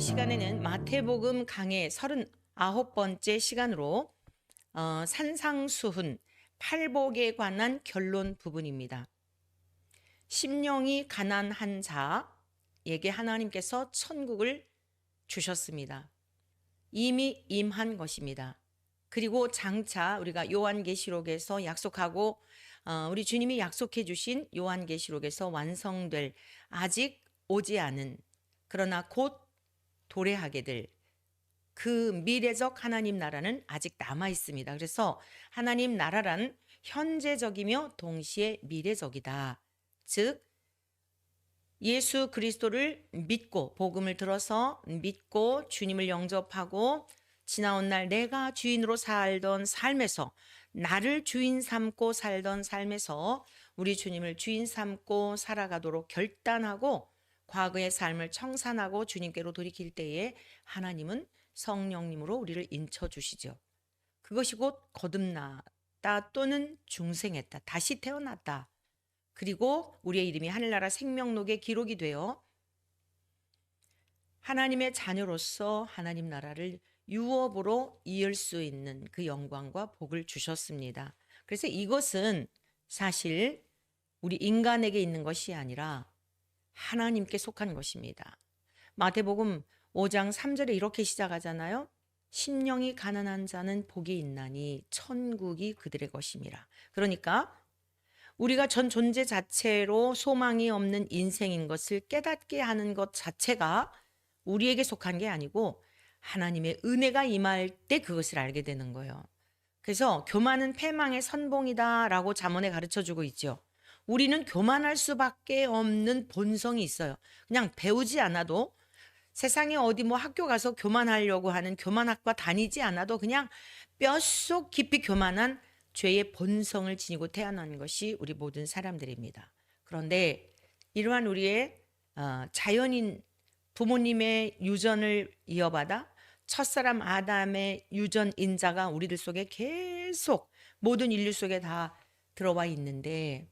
시간에는 마태복음 강해 39번째 시간으로 산상수훈 팔복에 관한 결론 부분입니다. 심령이 가난한 자에게 하나님께서 천국을 주셨습니다. 이미 임한 것입니다. 그리고 장차 우리가 요한계시록에서 약속하고 우리 주님이 약속해 주신 요한계시록에서 완성될 아직 오지 않은 그러나 곧 도래하게 될 그 미래적 하나님 나라는 아직 남아 있습니다. 그래서 하나님 나라란 현재적이며 동시에 미래적이다. 즉 예수 그리스도를 믿고 복음을 들어서 믿고 주님을 영접하고 지나온 날 내가 주인으로 살던 삶에서 나를 주인 삼고 살던 삶에서 우리 주님을 주인 삼고 살아가도록 결단하고 과거의 삶을 청산하고 주님께로 돌이킬 때에 하나님은 성령님으로 우리를 인쳐주시죠. 그것이 곧 거듭났다 또는 중생했다, 다시 태어났다. 그리고 우리의 이름이 하늘나라 생명록에 기록이 되어 하나님의 자녀로서 하나님 나라를 유업으로 이을 수 있는 그 영광과 복을 주셨습니다. 그래서 이것은 사실 우리 인간에게 있는 것이 아니라 하나님께 속한 것입니다. 마태복음 5장 3절에 이렇게 시작하잖아요. 심령이 가난한 자는 복이 있나니 천국이 그들의 것임이라. 그러니까 우리가 전 존재 자체로 소망이 없는 인생인 것을 깨닫게 하는 것 자체가 우리에게 속한 게 아니고 하나님의 은혜가 임할 때 그것을 알게 되는 거예요. 그래서 교만은 패망의 선봉이다라고 잠언에 가르쳐주고 있죠. 우리는 교만할 수밖에 없는 본성이 있어요. 그냥 배우지 않아도 세상에 어디 뭐 학교 가서 교만하려고 하는 교만학과 다니지 않아도 그냥 뼛속 깊이 교만한 죄의 본성을 지니고 태어난 것이 우리 모든 사람들입니다. 그런데 이러한 우리의 자연인 부모님의 유전을 이어받아 첫사람 아담의 유전 인자가 우리들 속에 계속 모든 인류 속에 다 들어와 있는데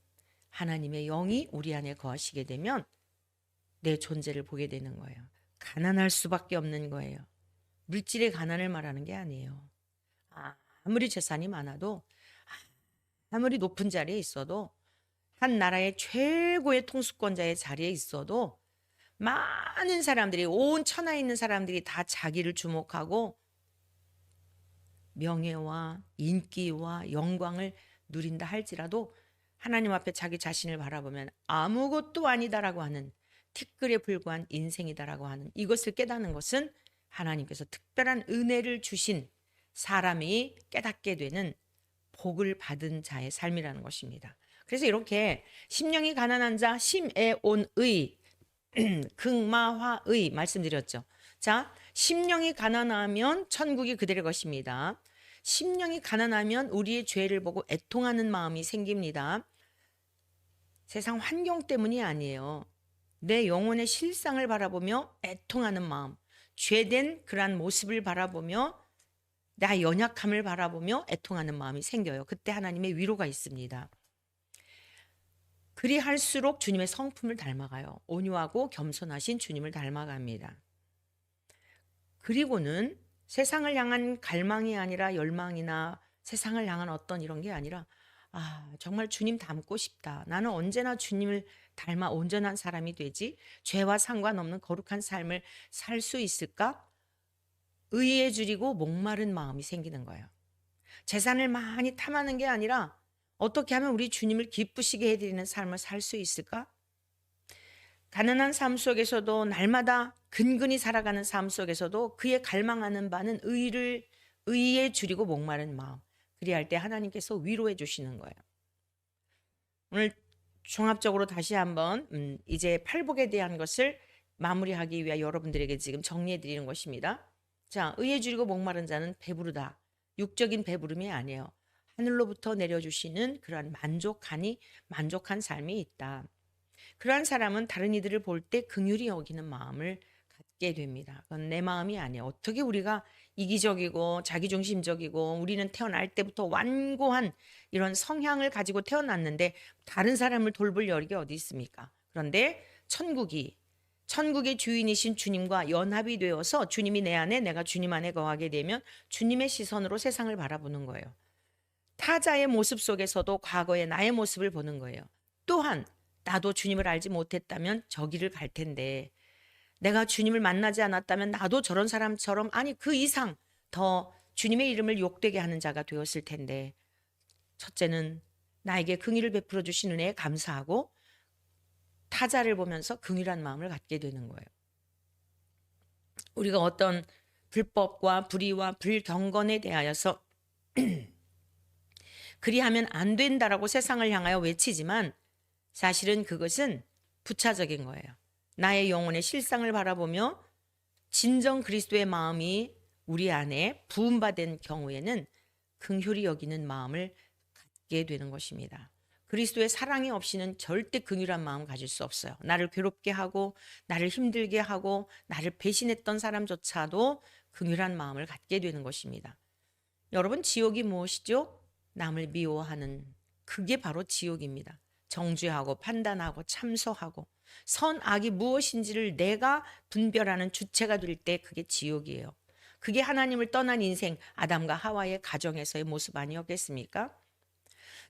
하나님의 영이 우리 안에 거하시게 되면 내 존재를 보게 되는 거예요. 가난할 수밖에 없는 거예요. 물질의 가난을 말하는 게 아니에요. 아무리 재산이 많아도 아무리 높은 자리에 있어도 한 나라의 최고의 통수권자의 자리에 있어도 많은 사람들이 온 천하에 있는 사람들이 다 자기를 주목하고 명예와 인기와 영광을 누린다 할지라도 하나님 앞에 자기 자신을 바라보면 아무것도 아니다라고 하는 티끌에 불과한 인생이다라고 하는 이것을 깨닫는 것은 하나님께서 특별한 은혜를 주신 사람이 깨닫게 되는 복을 받은 자의 삶이라는 것입니다. 그래서 이렇게 심령이 가난한 자 심에온의 극마화의 말씀드렸죠. 자, 심령이 가난하면 천국이 그들의 것입니다. 심령이 가난하면 우리의 죄를 보고 애통하는 마음이 생깁니다. 세상 환경 때문이 아니에요. 내 영혼의 실상을 바라보며 애통하는 마음, 죄된 그러한 모습을 바라보며 나 연약함을 바라보며 애통하는 마음이 생겨요. 그때 하나님의 위로가 있습니다. 그리할수록 주님의 성품을 닮아가요. 온유하고 겸손하신 주님을 닮아갑니다. 그리고는 세상을 향한 갈망이 아니라 열망이나 세상을 향한 어떤 이런 게 아니라 정말 주님 닮고 싶다. 나는 언제나 주님을 닮아 온전한 사람이 되지 죄와 상관없는 거룩한 삶을 살 수 있을까? 의에 줄이고 목마른 마음이 생기는 거예요. 재산을 많이 탐하는 게 아니라 어떻게 하면 우리 주님을 기쁘시게 해드리는 삶을 살 수 있을까? 가난한 삶 속에서도 날마다 근근히 살아가는 삶 속에서도 그의 갈망하는 바는 의에 줄이고 목마른 마음. 그리할 때 하나님께서 위로해 주시는 거예요. 오늘 종합적으로 다시 한번 이제 팔복에 대한 것을 마무리하기 위해 여러분들에게 지금 정리해 드리는 것입니다. 자, 의에 줄이고 목마른 자는 배부르다. 육적인 배부름이 아니에요. 하늘로부터 내려주시는 그러한 만족한 삶이 있다. 그러한 사람은 다른 이들을 볼 때 긍휼히 여기는 마음을 갖게 됩니다. 그건 내 마음이 아니에요. 어떻게 우리가 이기적이고 자기중심적이고 우리는 태어날 때부터 완고한 이런 성향을 가지고 태어났는데 다른 사람을 돌볼 여력이 어디 있습니까? 그런데 천국이 천국의 주인이신 주님과 연합이 되어서 주님이 내 안에 내가 주님 안에 거하게 되면 주님의 시선으로 세상을 바라보는 거예요. 타자의 모습 속에서도 과거의 나의 모습을 보는 거예요. 또한 나도 주님을 알지 못했다면 저기를 갈 텐데, 내가 주님을 만나지 않았다면 나도 저런 사람처럼, 아니 그 이상 더 주님의 이름을 욕되게 하는 자가 되었을 텐데, 첫째는 나에게 긍휼을 베풀어 주신 은혜에 감사하고 타자를 보면서 긍휼한 마음을 갖게 되는 거예요. 우리가 어떤 불법과 불의와 불경건에 대하여서 그리하면 안 된다라고 세상을 향하여 외치지만 사실은 그것은 부차적인 거예요. 나의 영혼의 실상을 바라보며 진정 그리스도의 마음이 우리 안에 부음받은 경우에는 긍휼히 여기는 마음을 갖게 되는 것입니다. 그리스도의 사랑이 없이는 절대 긍휼한 마음 가질 수 없어요. 나를 괴롭게 하고 나를 힘들게 하고 나를 배신했던 사람조차도 긍휼한 마음을 갖게 되는 것입니다. 여러분, 지옥이 무엇이죠? 남을 미워하는, 그게 바로 지옥입니다. 정죄하고 판단하고 참소하고 선악이 무엇인지를 내가 분별하는 주체가 될 때 그게 지옥이에요. 그게 하나님을 떠난 인생, 아담과 하와의 가정에서의 모습 아니었겠습니까?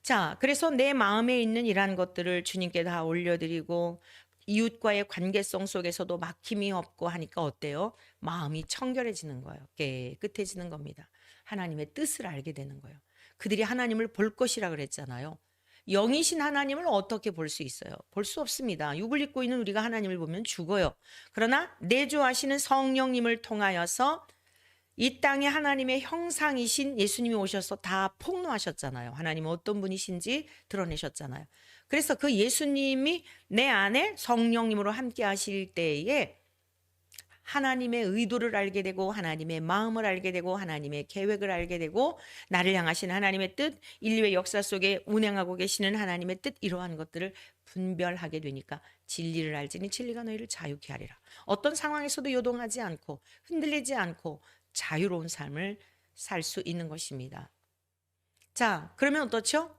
자, 그래서 내 마음에 있는 이러한 것들을 주님께 다 올려드리고 이웃과의 관계성 속에서도 막힘이 없고 하니까 어때요? 마음이 청결해지는 거예요. 깨끗해지는 겁니다. 하나님의 뜻을 알게 되는 거예요. 그들이 하나님을 볼 것이라 그랬잖아요. 영이신 하나님을 어떻게 볼 수 있어요? 볼 수 없습니다. 육을 입고 있는 우리가 하나님을 보면 죽어요. 그러나 내주하시는 성령님을 통하여서 이 땅에 하나님의 형상이신 예수님이 오셔서 다 폭로하셨잖아요. 하나님은 어떤 분이신지 드러내셨잖아요. 그래서 그 예수님이 내 안에 성령님으로 함께 하실 때에 하나님의 의도를 알게 되고 하나님의 마음을 알게 되고 하나님의 계획을 알게 되고 나를 향하신 하나님의 뜻, 인류의 역사 속에 운행하고 계시는 하나님의 뜻, 이러한 것들을 분별하게 되니까 진리를 알지니 진리가 너희를 자유케 하리라. 어떤 상황에서도 요동하지 않고 흔들리지 않고 자유로운 삶을 살 수 있는 것입니다. 자, 그러면 어떻죠?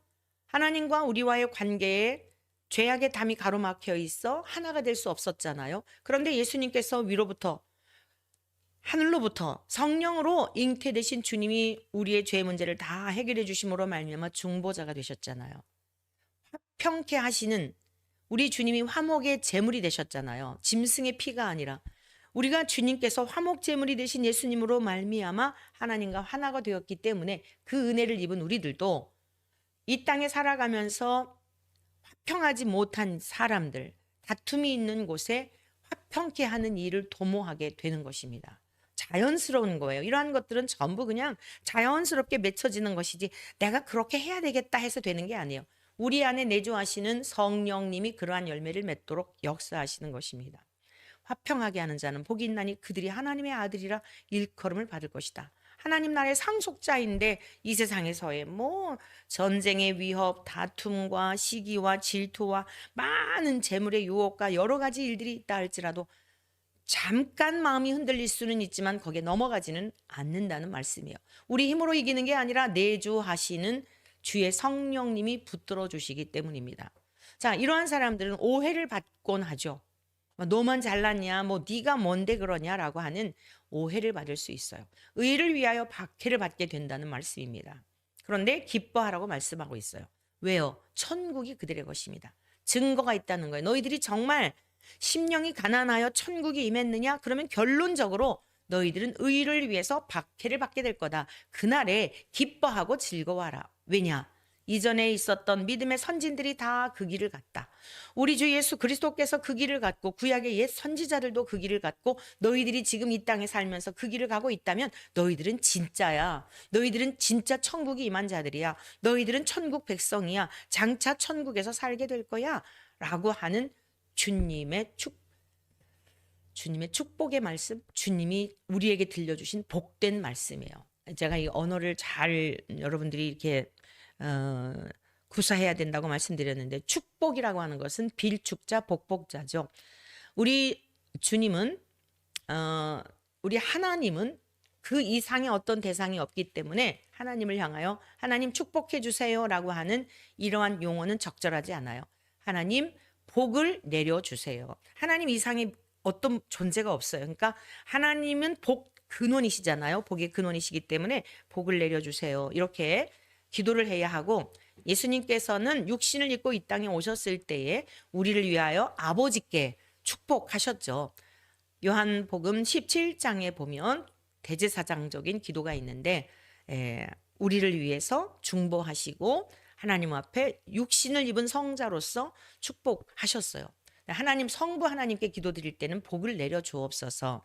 하나님과 우리와의 관계에 죄악의 담이 가로막혀 있어 하나가 될 수 없었잖아요. 그런데 예수님께서 위로부터, 하늘로부터 성령으로 잉태되신 주님이 우리의 죄 문제를 다 해결해 주심으로 말미암아 중보자가 되셨잖아요. 화평케 하시는 우리 주님이 화목의 제물이 되셨잖아요. 짐승의 피가 아니라 우리가 주님께서 화목 제물이 되신 예수님으로 말미암아 하나님과 하나가 되었기 때문에 그 은혜를 입은 우리들도 이 땅에 살아가면서 화평하지 못한 사람들, 다툼이 있는 곳에 화평케 하는 일을 도모하게 되는 것입니다. 자연스러운 거예요. 이러한 것들은 전부 그냥 자연스럽게 맺혀지는 것이지 내가 그렇게 해야 되겠다 해서 되는 게 아니에요. 우리 안에 내주하시는 성령님이 그러한 열매를 맺도록 역사하시는 것입니다. 화평하게 하는 자는 복이 있나니 그들이 하나님의 아들이라 일컬음을 받을 것이다. 하나님 나라의 상속자인데 이 세상에서의 전쟁의 위협, 다툼과 시기와 질투와 많은 재물의 유혹과 여러 가지 일들이 있다 할지라도 잠깐 마음이 흔들릴 수는 있지만 거기에 넘어가지는 않는다는 말씀이에요. 우리 힘으로 이기는 게 아니라 내주하시는 주의 성령님이 붙들어 주시기 때문입니다. 자, 이러한 사람들은 오해를 받곤 하죠. 너만 잘났냐, 네가 뭔데 그러냐라고 하는 오해를 받을 수 있어요. 의를 위하여 박해를 받게 된다는 말씀입니다. 그런데 기뻐하라고 말씀하고 있어요. 왜요? 천국이 그들의 것입니다. 증거가 있다는 거예요. 너희들이 정말 심령이 가난하여 천국이 임했느냐? 그러면 결론적으로 너희들은 의를 위해서 박해를 받게 될 거다. 그날에 기뻐하고 즐거워하라. 왜냐? 이전에 있었던 믿음의 선진들이 다 그 길을 갔다. 우리 주 예수 그리스도께서 그 길을 갔고 구약의 옛 선지자들도 그 길을 갔고 너희들이 지금 이 땅에 살면서 그 길을 가고 있다면 너희들은 진짜야. 너희들은 진짜 천국이 임한 자들이야. 너희들은 천국 백성이야. 장차 천국에서 살게 될 거야. 라고 하는 주님의 축복의 말씀, 주님이 우리에게 들려주신 복된 말씀이에요. 제가 이 언어를 잘 여러분들이 이렇게 구사해야 된다고 말씀드렸는데 축복이라고 하는 것은 빌축자, 복복자죠. 우리 주님은 우리 하나님은 그 이상의 어떤 대상이 없기 때문에 하나님을 향하여 하나님 축복해 주세요라고 하는 이러한 용어는 적절하지 않아요. 하나님 복을 내려주세요. 하나님 이상의 어떤 존재가 없어요. 그러니까 하나님은 복 근원이시잖아요. 복의 근원이시기 때문에 복을 내려주세요. 이렇게 기도를 해야 하고, 예수님께서는 육신을 입고 이 땅에 오셨을 때에 우리를 위하여 아버지께 축복하셨죠. 요한복음 17장에 보면 대제사장적인 기도가 있는데, 우리를 위해서 중보하시고 하나님 앞에 육신을 입은 성자로서 축복하셨어요. 하나님, 성부 하나님께 기도드릴 때는 복을 내려 주옵소서.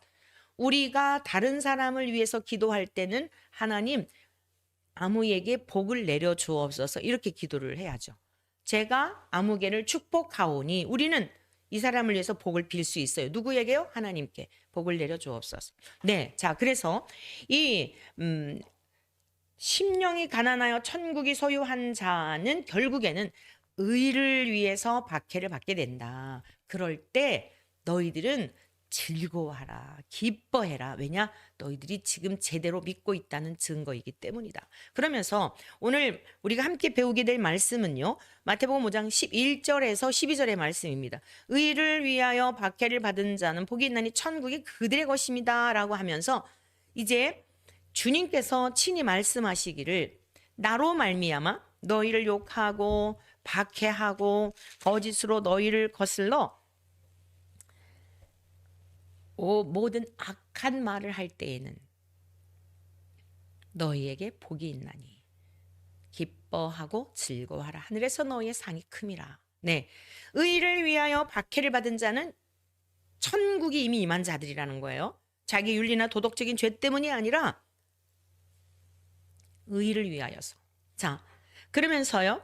우리가 다른 사람을 위해서 기도할 때는 하나님, 아무에게 복을 내려 주옵소서, 이렇게 기도를 해야죠. 제가 아무개를 축복하오니, 우리는 이 사람을 위해서 복을 빌 수 있어요. 누구에게요? 하나님께 복을 내려 주옵소서. 네, 자, 그래서 이 심령이 가난하여 천국이 소유한 자는 결국에는 의를 위해서 박해를 받게 된다. 그럴 때 너희들은 즐거워하라, 기뻐해라. 왜냐? 너희들이 지금 제대로 믿고 있다는 증거이기 때문이다. 그러면서 오늘 우리가 함께 배우게 될 말씀은요, 마태복음 5장 11절에서 12절의 말씀입니다. 의를 위하여 박해를 받은 자는 복이 있나니 천국이 그들의 것입니다 라고 하면서, 이제 주님께서 친히 말씀하시기를, 나로 말미암아 너희를 욕하고 박해하고 거짓으로 너희를 거슬러 모든 악한 말을 할 때에는 너희에게 복이 있나니 기뻐하고 즐거워하라. 하늘에서 너희의 상이 큼이라. 네, 의를 위하여 박해를 받은 자는 천국이 이미 임한 자들이라는 거예요. 자기 윤리나 도덕적인 죄 때문이 아니라 의를 위하여서. 자, 그러면서요,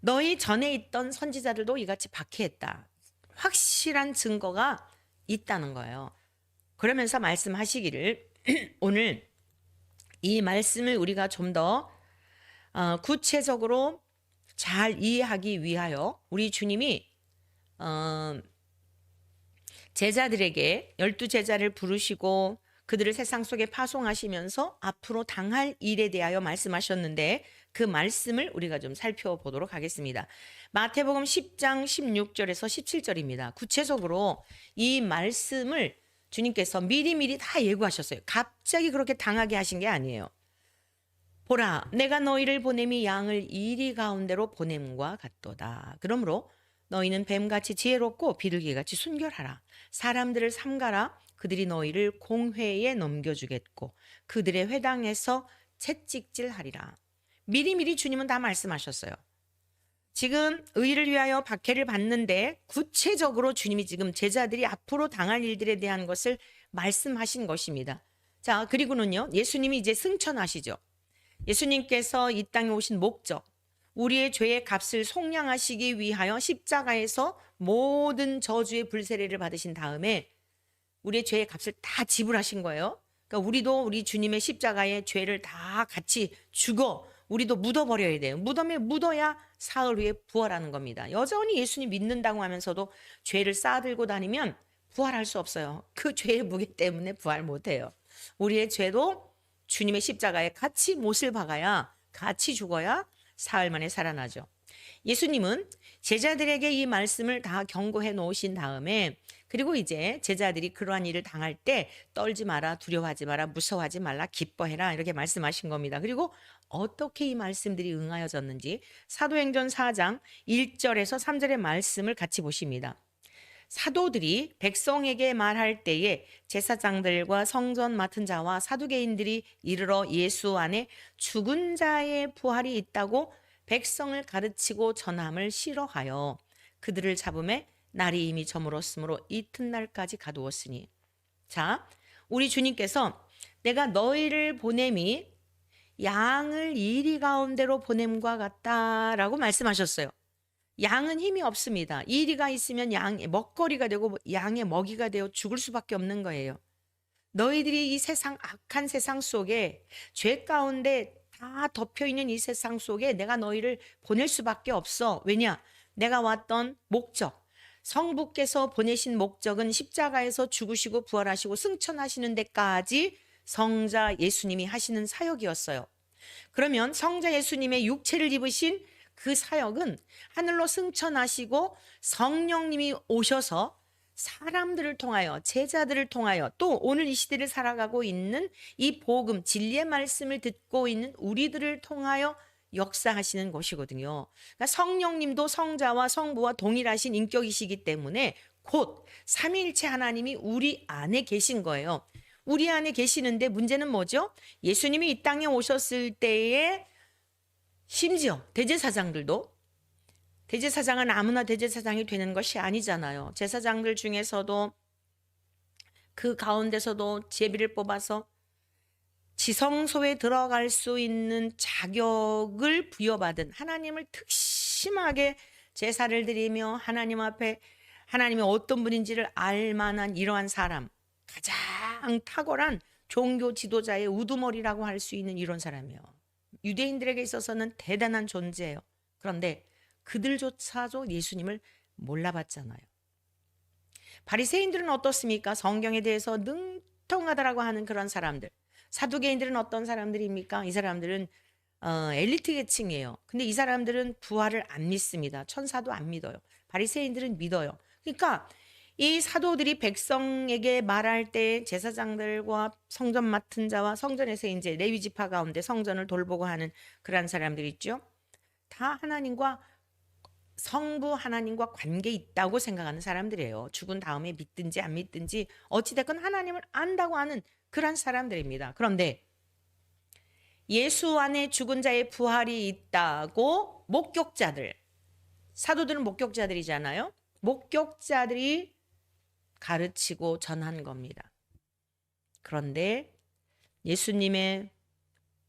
너희 전에 있던 선지자들도 이같이 박해했다. 확실한 증거가 있다는 거예요. 그러면서 말씀하시기를 오늘 이 말씀을 우리가 좀 더 구체적으로 잘 이해하기 위하여 우리 주님이 제자들에게 12제자를 부르시고 그들을 세상 속에 파송하시면서 앞으로 당할 일에 대하여 말씀하셨는데, 그 말씀을 우리가 좀 살펴보도록 하겠습니다. 마태복음 10장 16절에서 17절입니다. 구체적으로 이 말씀을 주님께서 미리미리 다 예고하셨어요. 갑자기 그렇게 당하게 하신 게 아니에요. 보라, 내가 너희를 보냄이 양을 이리 가운데로 보냄과 같도다. 그러므로 너희는 뱀같이 지혜롭고 비둘기같이 순결하라. 사람들을 삼가라. 그들이 너희를 공회에 넘겨주겠고 그들의 회당에서 채찍질하리라. 미리미리 주님은 다 말씀하셨어요. 지금 의를 위하여 박해를 받는데 구체적으로 주님이 지금 제자들이 앞으로 당할 일들에 대한 것을 말씀하신 것입니다. 자, 그리고는요, 예수님이 이제 승천하시죠. 예수님께서 이 땅에 오신 목적, 우리의 죄의 값을 속량하시기 위하여 십자가에서 모든 저주의 불세례를 받으신 다음에 우리의 죄의 값을 다 지불하신 거예요. 그러니까 우리도 우리 주님의 십자가에 죄를 다 같이 죽어 우리도 묻어버려야 돼요. 무덤에 묻어야 사흘 후에 부활하는 겁니다. 여전히 예수님 믿는다고 하면서도 죄를 쌓아들고 다니면 부활할 수 없어요. 그 죄의 무게 때문에 부활 못해요. 우리의 죄도 주님의 십자가에 같이 못을 박아야, 같이 죽어야 사흘 만에 살아나죠. 예수님은 제자들에게 이 말씀을 다 경고해 놓으신 다음에, 그리고 이제 제자들이 그러한 일을 당할 때 떨지 마라, 두려워하지 마라, 무서워하지 말라, 기뻐해라, 이렇게 말씀하신 겁니다. 그리고 어떻게 이 말씀들이 응하여졌는지 사도행전 4장 1절에서 3절의 말씀을 같이 보십니다. 사도들이 백성에게 말할 때에 제사장들과 성전 맡은 자와 사두개인들이 이르러 예수 안에 죽은 자의 부활이 있다고 백성을 가르치고 전함을 싫어하여 그들을 잡음에 날이 이미 저물었으므로 이튿날까지 가두었으니. 자, 우리 주님께서 내가 너희를 보냄이 양을 이리 가운데로 보냄과 같다라고 말씀하셨어요. 양은 힘이 없습니다. 이리가 있으면 양의 먹거리가 되고 양의 먹이가 되어 죽을 수밖에 없는 거예요. 너희들이 이 세상, 악한 세상 속에, 죄 가운데 다 덮여있는 이 세상 속에 내가 너희를 보낼 수밖에 없어. 왜냐? 내가 왔던 목적, 성부께서 보내신 목적은 십자가에서 죽으시고 부활하시고 승천하시는 데까지 성자 예수님이 하시는 사역이었어요. 그러면 성자 예수님의 육체를 입으신 그 사역은 하늘로 승천하시고 성령님이 오셔서 사람들을 통하여, 제자들을 통하여, 또 오늘 이 시대를 살아가고 있는 이 복음, 진리의 말씀을 듣고 있는 우리들을 통하여 역사하시는 것이거든요. 그러니까 성령님도 성자와 성부와 동일하신 인격이시기 때문에 곧 삼위일체 하나님이 우리 안에 계신 거예요. 우리 안에 계시는데 문제는 뭐죠? 예수님이 이 땅에 오셨을 때에 심지어 대제사장은 아무나 대제사장이 되는 것이 아니잖아요. 제사장들 중에서도 그 가운데서도 제비를 뽑아서 지성소에 들어갈 수 있는 자격을 부여받은, 하나님을 특심하게 제사를 드리며 하나님 앞에 하나님이 어떤 분인지를 알 만한 이러한 사람, 가장 탁월한 종교 지도자의 우두머리라고 할 수 있는 이런 사람이에요. 유대인들에게 있어서는 대단한 존재예요. 그런데 그들조차도 예수님을 몰라봤잖아요. 바리새인들은 어떻습니까? 성경에 대해서 능통하다라고 하는 그런 사람들. 사두개인들은 어떤 사람들입니까? 이 사람들은 엘리트 계층이에요. 근데 이 사람들은 부활을 안 믿습니다. 천사도 안 믿어요. 바리새인들은 믿어요. 그러니까 이 사도들이 백성에게 말할 때 제사장들과 성전 맡은 자와 성전에서 이제 레위 지파 가운데 성전을 돌보고 하는 그런 사람들 있죠. 다 하나님과 성부 하나님과 관계 있다고 생각하는 사람들이에요. 죽은 다음에 믿든지 안 믿든지 어찌됐건 하나님을 안다고 하는 그런 사람들입니다. 그런데 예수 안에 죽은 자의 부활이 있다고 목격자들, 사도들은 목격자들이잖아요. 목격자들이 가르치고 전한 겁니다. 그런데 예수님의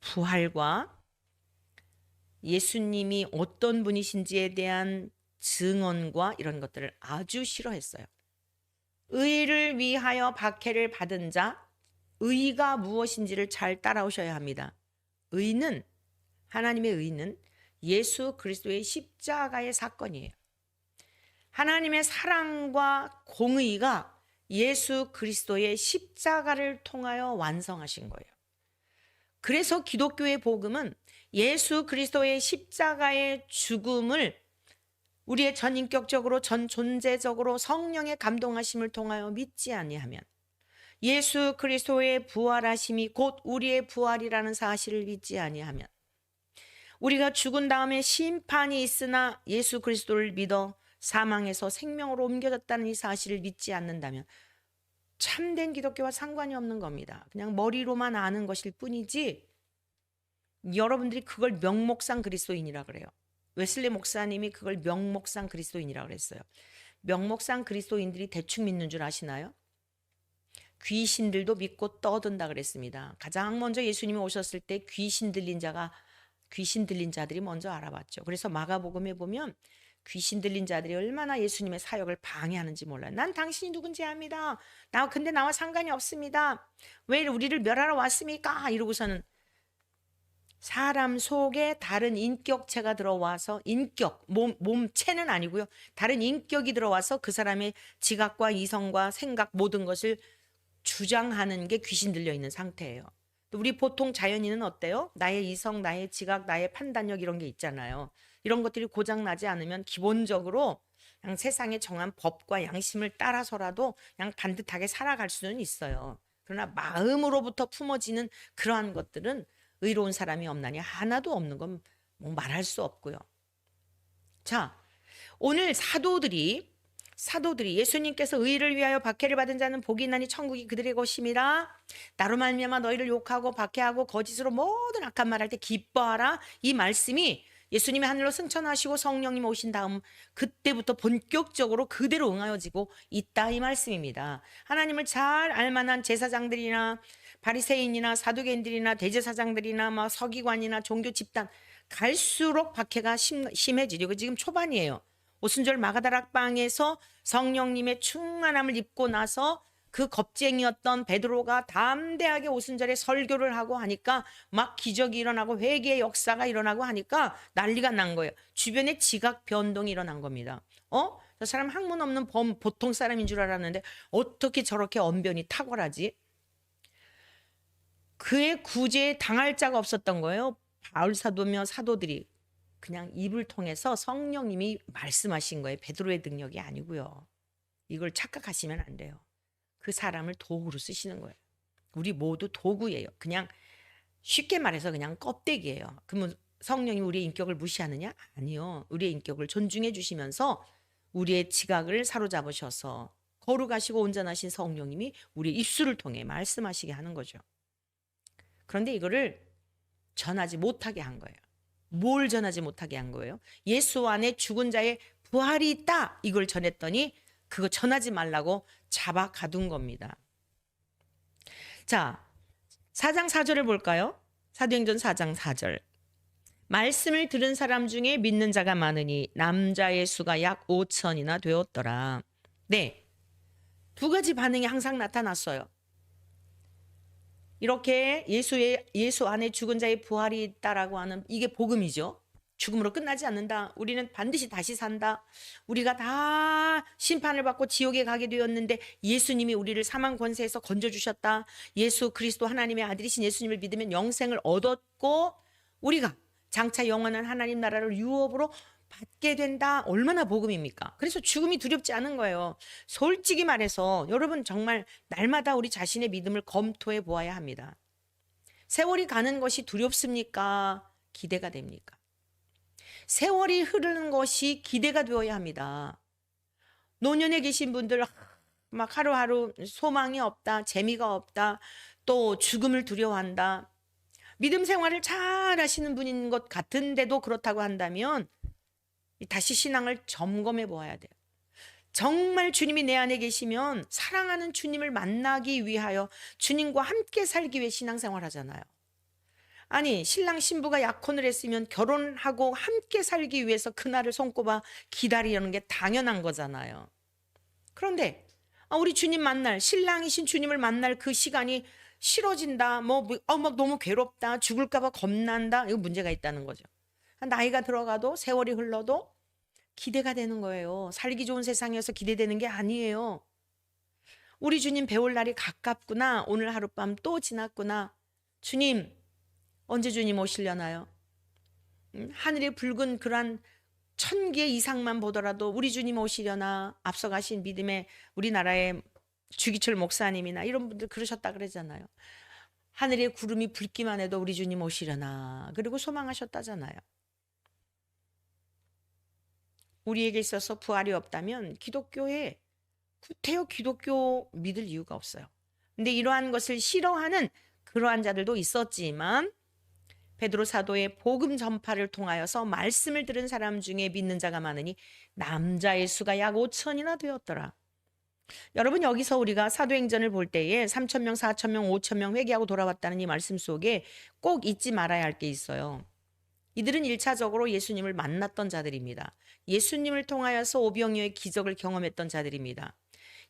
부활과 예수님이 어떤 분이신지에 대한 증언과 이런 것들을 아주 싫어했어요. 의를 위하여 박해를 받은 자, 의가 무엇인지를 잘 따라오셔야 합니다. 의는, 하나님의 의는 예수 그리스도의 십자가의 사건이에요. 하나님의 사랑과 공의가 예수 그리스도의 십자가를 통하여 완성하신 거예요. 그래서 기독교의 복음은 예수 그리스도의 십자가의 죽음을 우리의 전인격적으로 전존재적으로 성령의 감동하심을 통하여 믿지 아니하면, 예수 그리스도의 부활하심이 곧 우리의 부활이라는 사실을 믿지 아니하면, 우리가 죽은 다음에 심판이 있으나 예수 그리스도를 믿어 사망에서 생명으로 옮겨졌다는 이 사실을 믿지 않는다면 참된 기독교와 상관이 없는 겁니다. 그냥 머리로만 아는 것일 뿐이지, 여러분들이 그걸 명목상 그리스도인이라 그래요. 웨슬리 목사님이 그걸 명목상 그리스도인이라 그랬어요. 명목상 그리스도인들이 대충 믿는 줄 아시나요? 귀신들도 믿고 떠든다 그랬습니다. 가장 먼저 예수님이 오셨을 때 귀신 들린 자들이 먼저 알아봤죠. 그래서 마가복음에 보면 귀신 들린 자들이 얼마나 예수님의 사역을 방해하는지 몰라요. 난 당신이 누군지 압니다. 근데 나와 상관이 없습니다. 왜 우리를 멸하러 왔습니까? 이러고서는 사람 속에 다른 인격체가 들어와서, 몸체는 아니고요. 다른 인격이 들어와서 그 사람의 지각과 이성과 생각 모든 것을 주장하는 게 귀신 들려 있는 상태예요. 우리 보통 자연인은 어때요? 나의 이성, 나의 지각, 나의 판단력 이런 게 있잖아요. 이런 것들이 고장나지 않으면 기본적으로 그냥 세상에 정한 법과 양심을 따라서라도 그냥 반듯하게 살아갈 수는 있어요. 그러나 마음으로부터 품어지는 그러한 것들은 의로운 사람이 없나니 하나도 없는 건 뭐 말할 수 없고요. 자, 오늘 사도들이 예수님께서 의를 위하여 박해를 받은 자는 복이 있나니 천국이 그들의 것임이라. 나로 말미암아 너희를 욕하고 박해하고 거짓으로 모든 악한 말할 때 기뻐하라. 이 말씀이 예수님이 하늘로 승천하시고 성령님 오신 다음 그때부터 본격적으로 그대로 응하여지고 있다 이 말씀입니다. 하나님을 잘 알만한 제사장들이나 바리새인이나 사두개인들이나 대제사장들이나 막 서기관이나 종교 집단 갈수록 박해가 심해지려고 지금 초반이에요. 오순절 마가다락방에서 성령님의 충만함을 입고 나서 그 겁쟁이였던 베드로가 담대하게 오순절에 설교를 하고 하니까 막 기적이 일어나고 회개의 역사가 일어나고 하니까 난리가 난 거예요. 주변에 지각 변동이 일어난 겁니다. 저 사람 학문 없는 보통 사람인 줄 알았는데 어떻게 저렇게 언변이 탁월하지? 그의 구제에 당할 자가 없었던 거예요. 바울 사도며 사도들이 그냥 입을 통해서 성령님이 말씀하신 거예요. 베드로의 능력이 아니고요. 이걸 착각하시면 안 돼요. 그 사람을 도구로 쓰시는 거예요. 우리 모두 도구예요. 그냥 쉽게 말해서 그냥 껍데기예요. 그러면 성령이 우리의 인격을 무시하느냐? 아니요. 우리의 인격을 존중해 주시면서 우리의 지각을 사로잡으셔서 거룩하시고 온전하신 성령님이 우리의 입술을 통해 말씀하시게 하는 거죠. 그런데 이거를 전하지 못하게 한 거예요. 뭘 전하지 못하게 한 거예요? 예수 안에 죽은 자의 부활이 있다. 이걸 전했더니 그거 전하지 말라고 잡아 가둔 겁니다. 자, 4장 4절을 볼까요? 사도행전 4장 4절. 말씀을 들은 사람 중에 믿는 자가 많으니 남자의 수가 약 5천이나 되었더라. 네, 두 가지 반응이 항상 나타났어요. 이렇게 예수 안에 죽은 자의 부활이 있다라고 하는 이게 복음이죠. 죽음으로 끝나지 않는다. 우리는 반드시 다시 산다. 우리가 다 심판을 받고 지옥에 가게 되었는데 예수님이 우리를 사망 권세에서 건져주셨다. 예수 그리스도 하나님의 아들이신 예수님을 믿으면 영생을 얻었고 우리가 장차 영원한 하나님 나라를 유업으로 받게 된다. 얼마나 복음입니까? 그래서 죽음이 두렵지 않은 거예요. 솔직히 말해서 여러분 정말 날마다 우리 자신의 믿음을 검토해 보아야 합니다. 세월이 가는 것이 두렵습니까? 기대가 됩니까? 세월이 흐르는 것이 기대가 되어야 합니다. 노년에 계신 분들 막 하루하루 소망이 없다, 재미가 없다, 또 죽음을 두려워한다. 믿음 생활을 잘 하시는 분인 것 같은데도 그렇다고 한다면 다시 신앙을 점검해 보아야 돼요. 정말 주님이 내 안에 계시면 사랑하는 주님을 만나기 위하여 주님과 함께 살기 위해 신앙생활 하잖아요. 아니 신랑 신부가 약혼을 했으면 결혼하고 함께 살기 위해서 그날을 손꼽아 기다리려는 게 당연한 거잖아요. 그런데 우리 주님 만날 신랑이신 주님을 만날 그 시간이 싫어진다. 막 너무 괴롭다. 죽을까 봐 겁난다. 이거 문제가 있다는 거죠. 나이가 들어가도 세월이 흘러도 기대가 되는 거예요. 살기 좋은 세상이어서 기대되는 게 아니에요. 우리 주님 배울 날이 가깝구나. 오늘 하룻밤 또 지났구나. 주님 언제 주님 오시려나요? 하늘에 붉은 그러한 1000개 이상만 보더라도 우리 주님 오시려나. 앞서가신 믿음의 우리나라의 주기철 목사님이나 이런 분들 그러셨다 그러잖아요. 하늘에 구름이 붉기만 해도 우리 주님 오시려나. 그리고 소망하셨다잖아요. 우리에게 있어서 부활이 없다면 기독교에 구태여 기독교 믿을 이유가 없어요. 근데 이러한 것을 싫어하는 그러한 자들도 있었지만 베드로 사도의 복음 전파를 통하여서 말씀을 들은 사람 중에 믿는 자가 많으니 남자의 수가 약 5천이나 되었더라. 여러분 여기서 우리가 사도행전을 볼 때에 3,000명, 4,000명, 5,000명 회개하고 돌아왔다는 이 말씀 속에 꼭 잊지 말아야 할 게 있어요. 이들은 1차적으로 예수님을 만났던 자들입니다. 예수님을 통하여서 오병이어의 기적을 경험했던 자들입니다.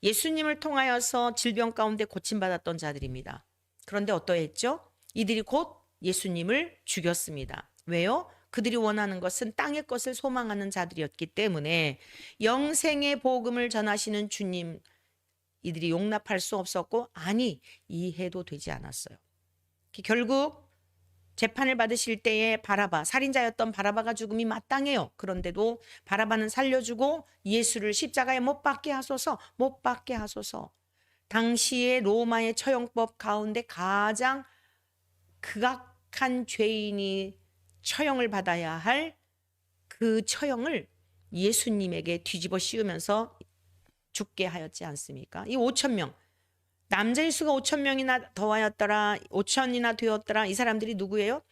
예수님을 통하여서 질병 가운데 고침받았던 자들입니다. 그런데 어떠했죠? 이들이 곧 예수님을 죽였습니다. 왜요? 그들이 원하는 것은 땅의 것을 소망하는 자들이었기 때문에 영생의 복음을 전하시는 주님 이들이 용납할 수 없었고 이해도 되지 않았어요. 결국 재판을 받으실 때에 바라바, 살인자였던 바라바가 죽음이 마땅해요. 그런데도 바라바는 살려주고 예수를 십자가에 못 박게 하소서, 못 박게 하소서. 당시의 로마의 처형법 가운데 가장 극악한 죄인이 처형을 받아야 할 그 처형을 예수님에게 뒤집어 씌우면서 죽게 하였지 않습니까? 이 5,000명. 남자의 수가 5,000명이나 더하였더라. 5천이나 되었더라. 이 사람들이 누구예요?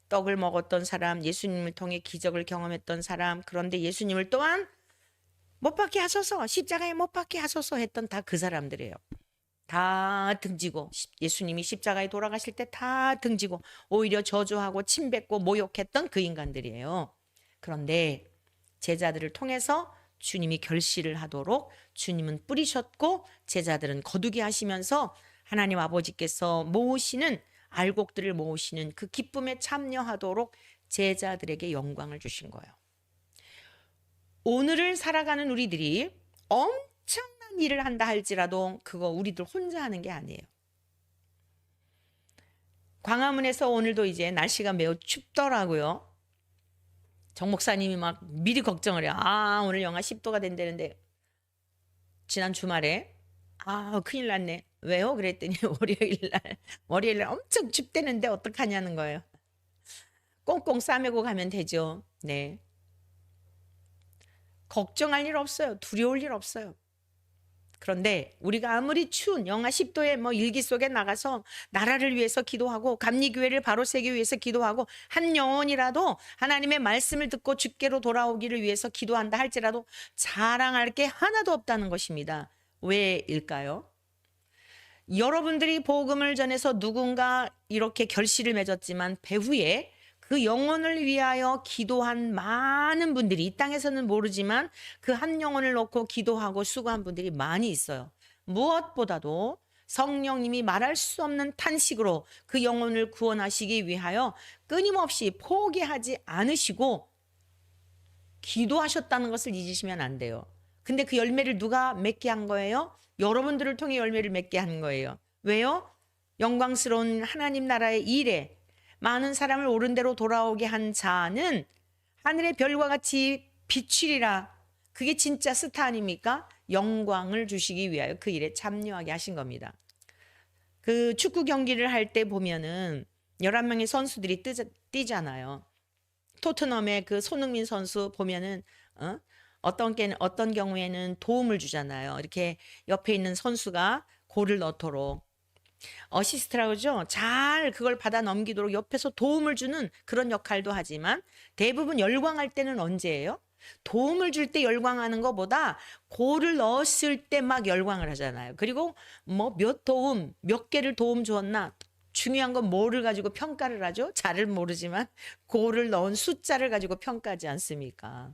떡을 먹었던 사람, 예수님을 통해 기적을 경험했던 사람. 그런데 예수님을 또한 못 박게 하소서, 십자가에 못 박게 하소서 했던 다 그 사람들이에요. 다 등지고 예수님이 십자가에 돌아가실 때 다 등지고 오히려 저주하고 침뱉고 모욕했던 그 인간들이에요. 그런데 제자들을 통해서 주님이 결실을 하도록 주님은 뿌리셨고 제자들은 거두게 하시면서 하나님 아버지께서 모으시는 알곡들을 모으시는 그 기쁨에 참여하도록 제자들에게 영광을 주신 거예요. 오늘을 살아가는 우리들이 엄청난 일을 한다 할지라도 그거 우리들 혼자 하는 게 아니에요. 광화문에서 오늘도 이제 날씨가 매우 춥더라고요. 정 목사님이 막 미리 걱정을 해요. 오늘 영하 10도가 된다는데 지난 주말에 큰일 났네. 왜요? 그랬더니 월요일 날 엄청 춥대는데 어떡하냐는 거예요. 꽁꽁 싸매고 가면 되죠. 네. 걱정할 일 없어요. 두려울 일 없어요. 그런데 우리가 아무리 추운 영하 10도의 뭐 일기 속에 나가서 나라를 위해서 기도하고 감리교회를 바로 세기 위해서 기도하고 한 영혼이라도 하나님의 말씀을 듣고 주께로 돌아오기를 위해서 기도한다 할지라도 자랑할 게 하나도 없다는 것입니다. 왜일까요? 여러분들이 복음을 전해서 누군가 이렇게 결실을 맺었지만 배후에 그 영혼을 위하여 기도한 많은 분들이 이 땅에서는 모르지만 그 한 영혼을 놓고 기도하고 수고한 분들이 많이 있어요. 무엇보다도 성령님이 말할 수 없는 탄식으로 그 영혼을 구원하시기 위하여 끊임없이 포기하지 않으시고 기도하셨다는 것을 잊으시면 안 돼요. 근데 그 열매를 누가 맺게 한 거예요? 여러분들을 통해 열매를 맺게 한 거예요. 왜요? 영광스러운 하나님 나라의 일에 많은 사람을 옳은 대로 돌아오게 한 자는 하늘의 별과 같이 비추리라. 그게 진짜 스타 아닙니까? 영광을 주시기 위하여 그 일에 참여하게 하신 겁니다. 그 축구 경기를 할 때 보면은 11명의 선수들이 뛰잖아요. 토트넘의 그 손흥민 선수 보면은 어떤 경우에는 도움을 주잖아요. 이렇게 옆에 있는 선수가 골을 넣도록 어시스트라고 그러죠. 잘 그걸 받아 넘기도록 옆에서 도움을 주는 그런 역할도 하지만 대부분 열광할 때는 언제예요? 도움을 줄 때 열광하는 것보다 골을 넣었을 때 막 열광을 하잖아요. 그리고 뭐 몇 개를 도움 주었나? 중요한 건 뭐를 가지고 평가를 하죠? 잘을 모르지만 골을 넣은 숫자를 가지고 평가하지 않습니까?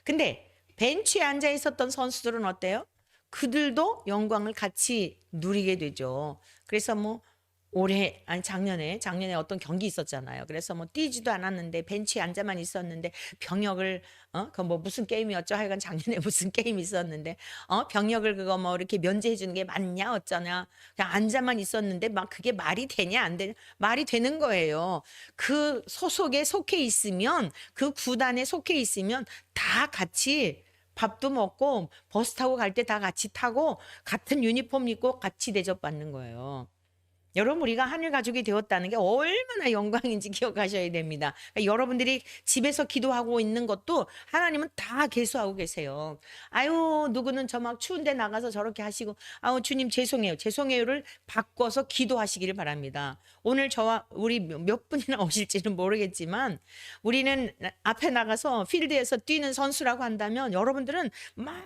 근데 벤치에 앉아 있었던 선수들은 어때요? 그들도 영광을 같이 누리게 되죠. 그래서 뭐 작년에 어떤 경기 있었잖아요. 그래서 뭐 뛰지도 않았는데 벤치에 앉아만 있었는데 병역을 그 뭐 무슨 게임이었죠? 하여간 작년에 무슨 게임이 있었는데 병역을 그거 뭐 이렇게 면제해 주는 게 맞냐 어쩌냐. 그냥 앉아만 있었는데 막 그게 말이 되냐 안 되냐. 말이 되는 거예요. 그 소속에 속해 있으면 그 구단에 속해 있으면 다 같이 밥도 먹고 버스 타고 갈 때 다 같이 타고 같은 유니폼 입고 같이 대접받는 거예요. 여러분 우리가 하늘 가족이 되었다는 게 얼마나 영광인지 기억하셔야 됩니다. 그러니까 여러분들이 집에서 기도하고 있는 것도 하나님은 다 계수하고 계세요. 아유 누구는 저 막 추운데 나가서 저렇게 하시고 아유 주님 죄송해요. 죄송해요를 바꿔서 기도하시기를 바랍니다. 오늘 저와 우리 몇 분이나 오실지는 모르겠지만 우리는 앞에 나가서 필드에서 뛰는 선수라고 한다면 여러분들은 막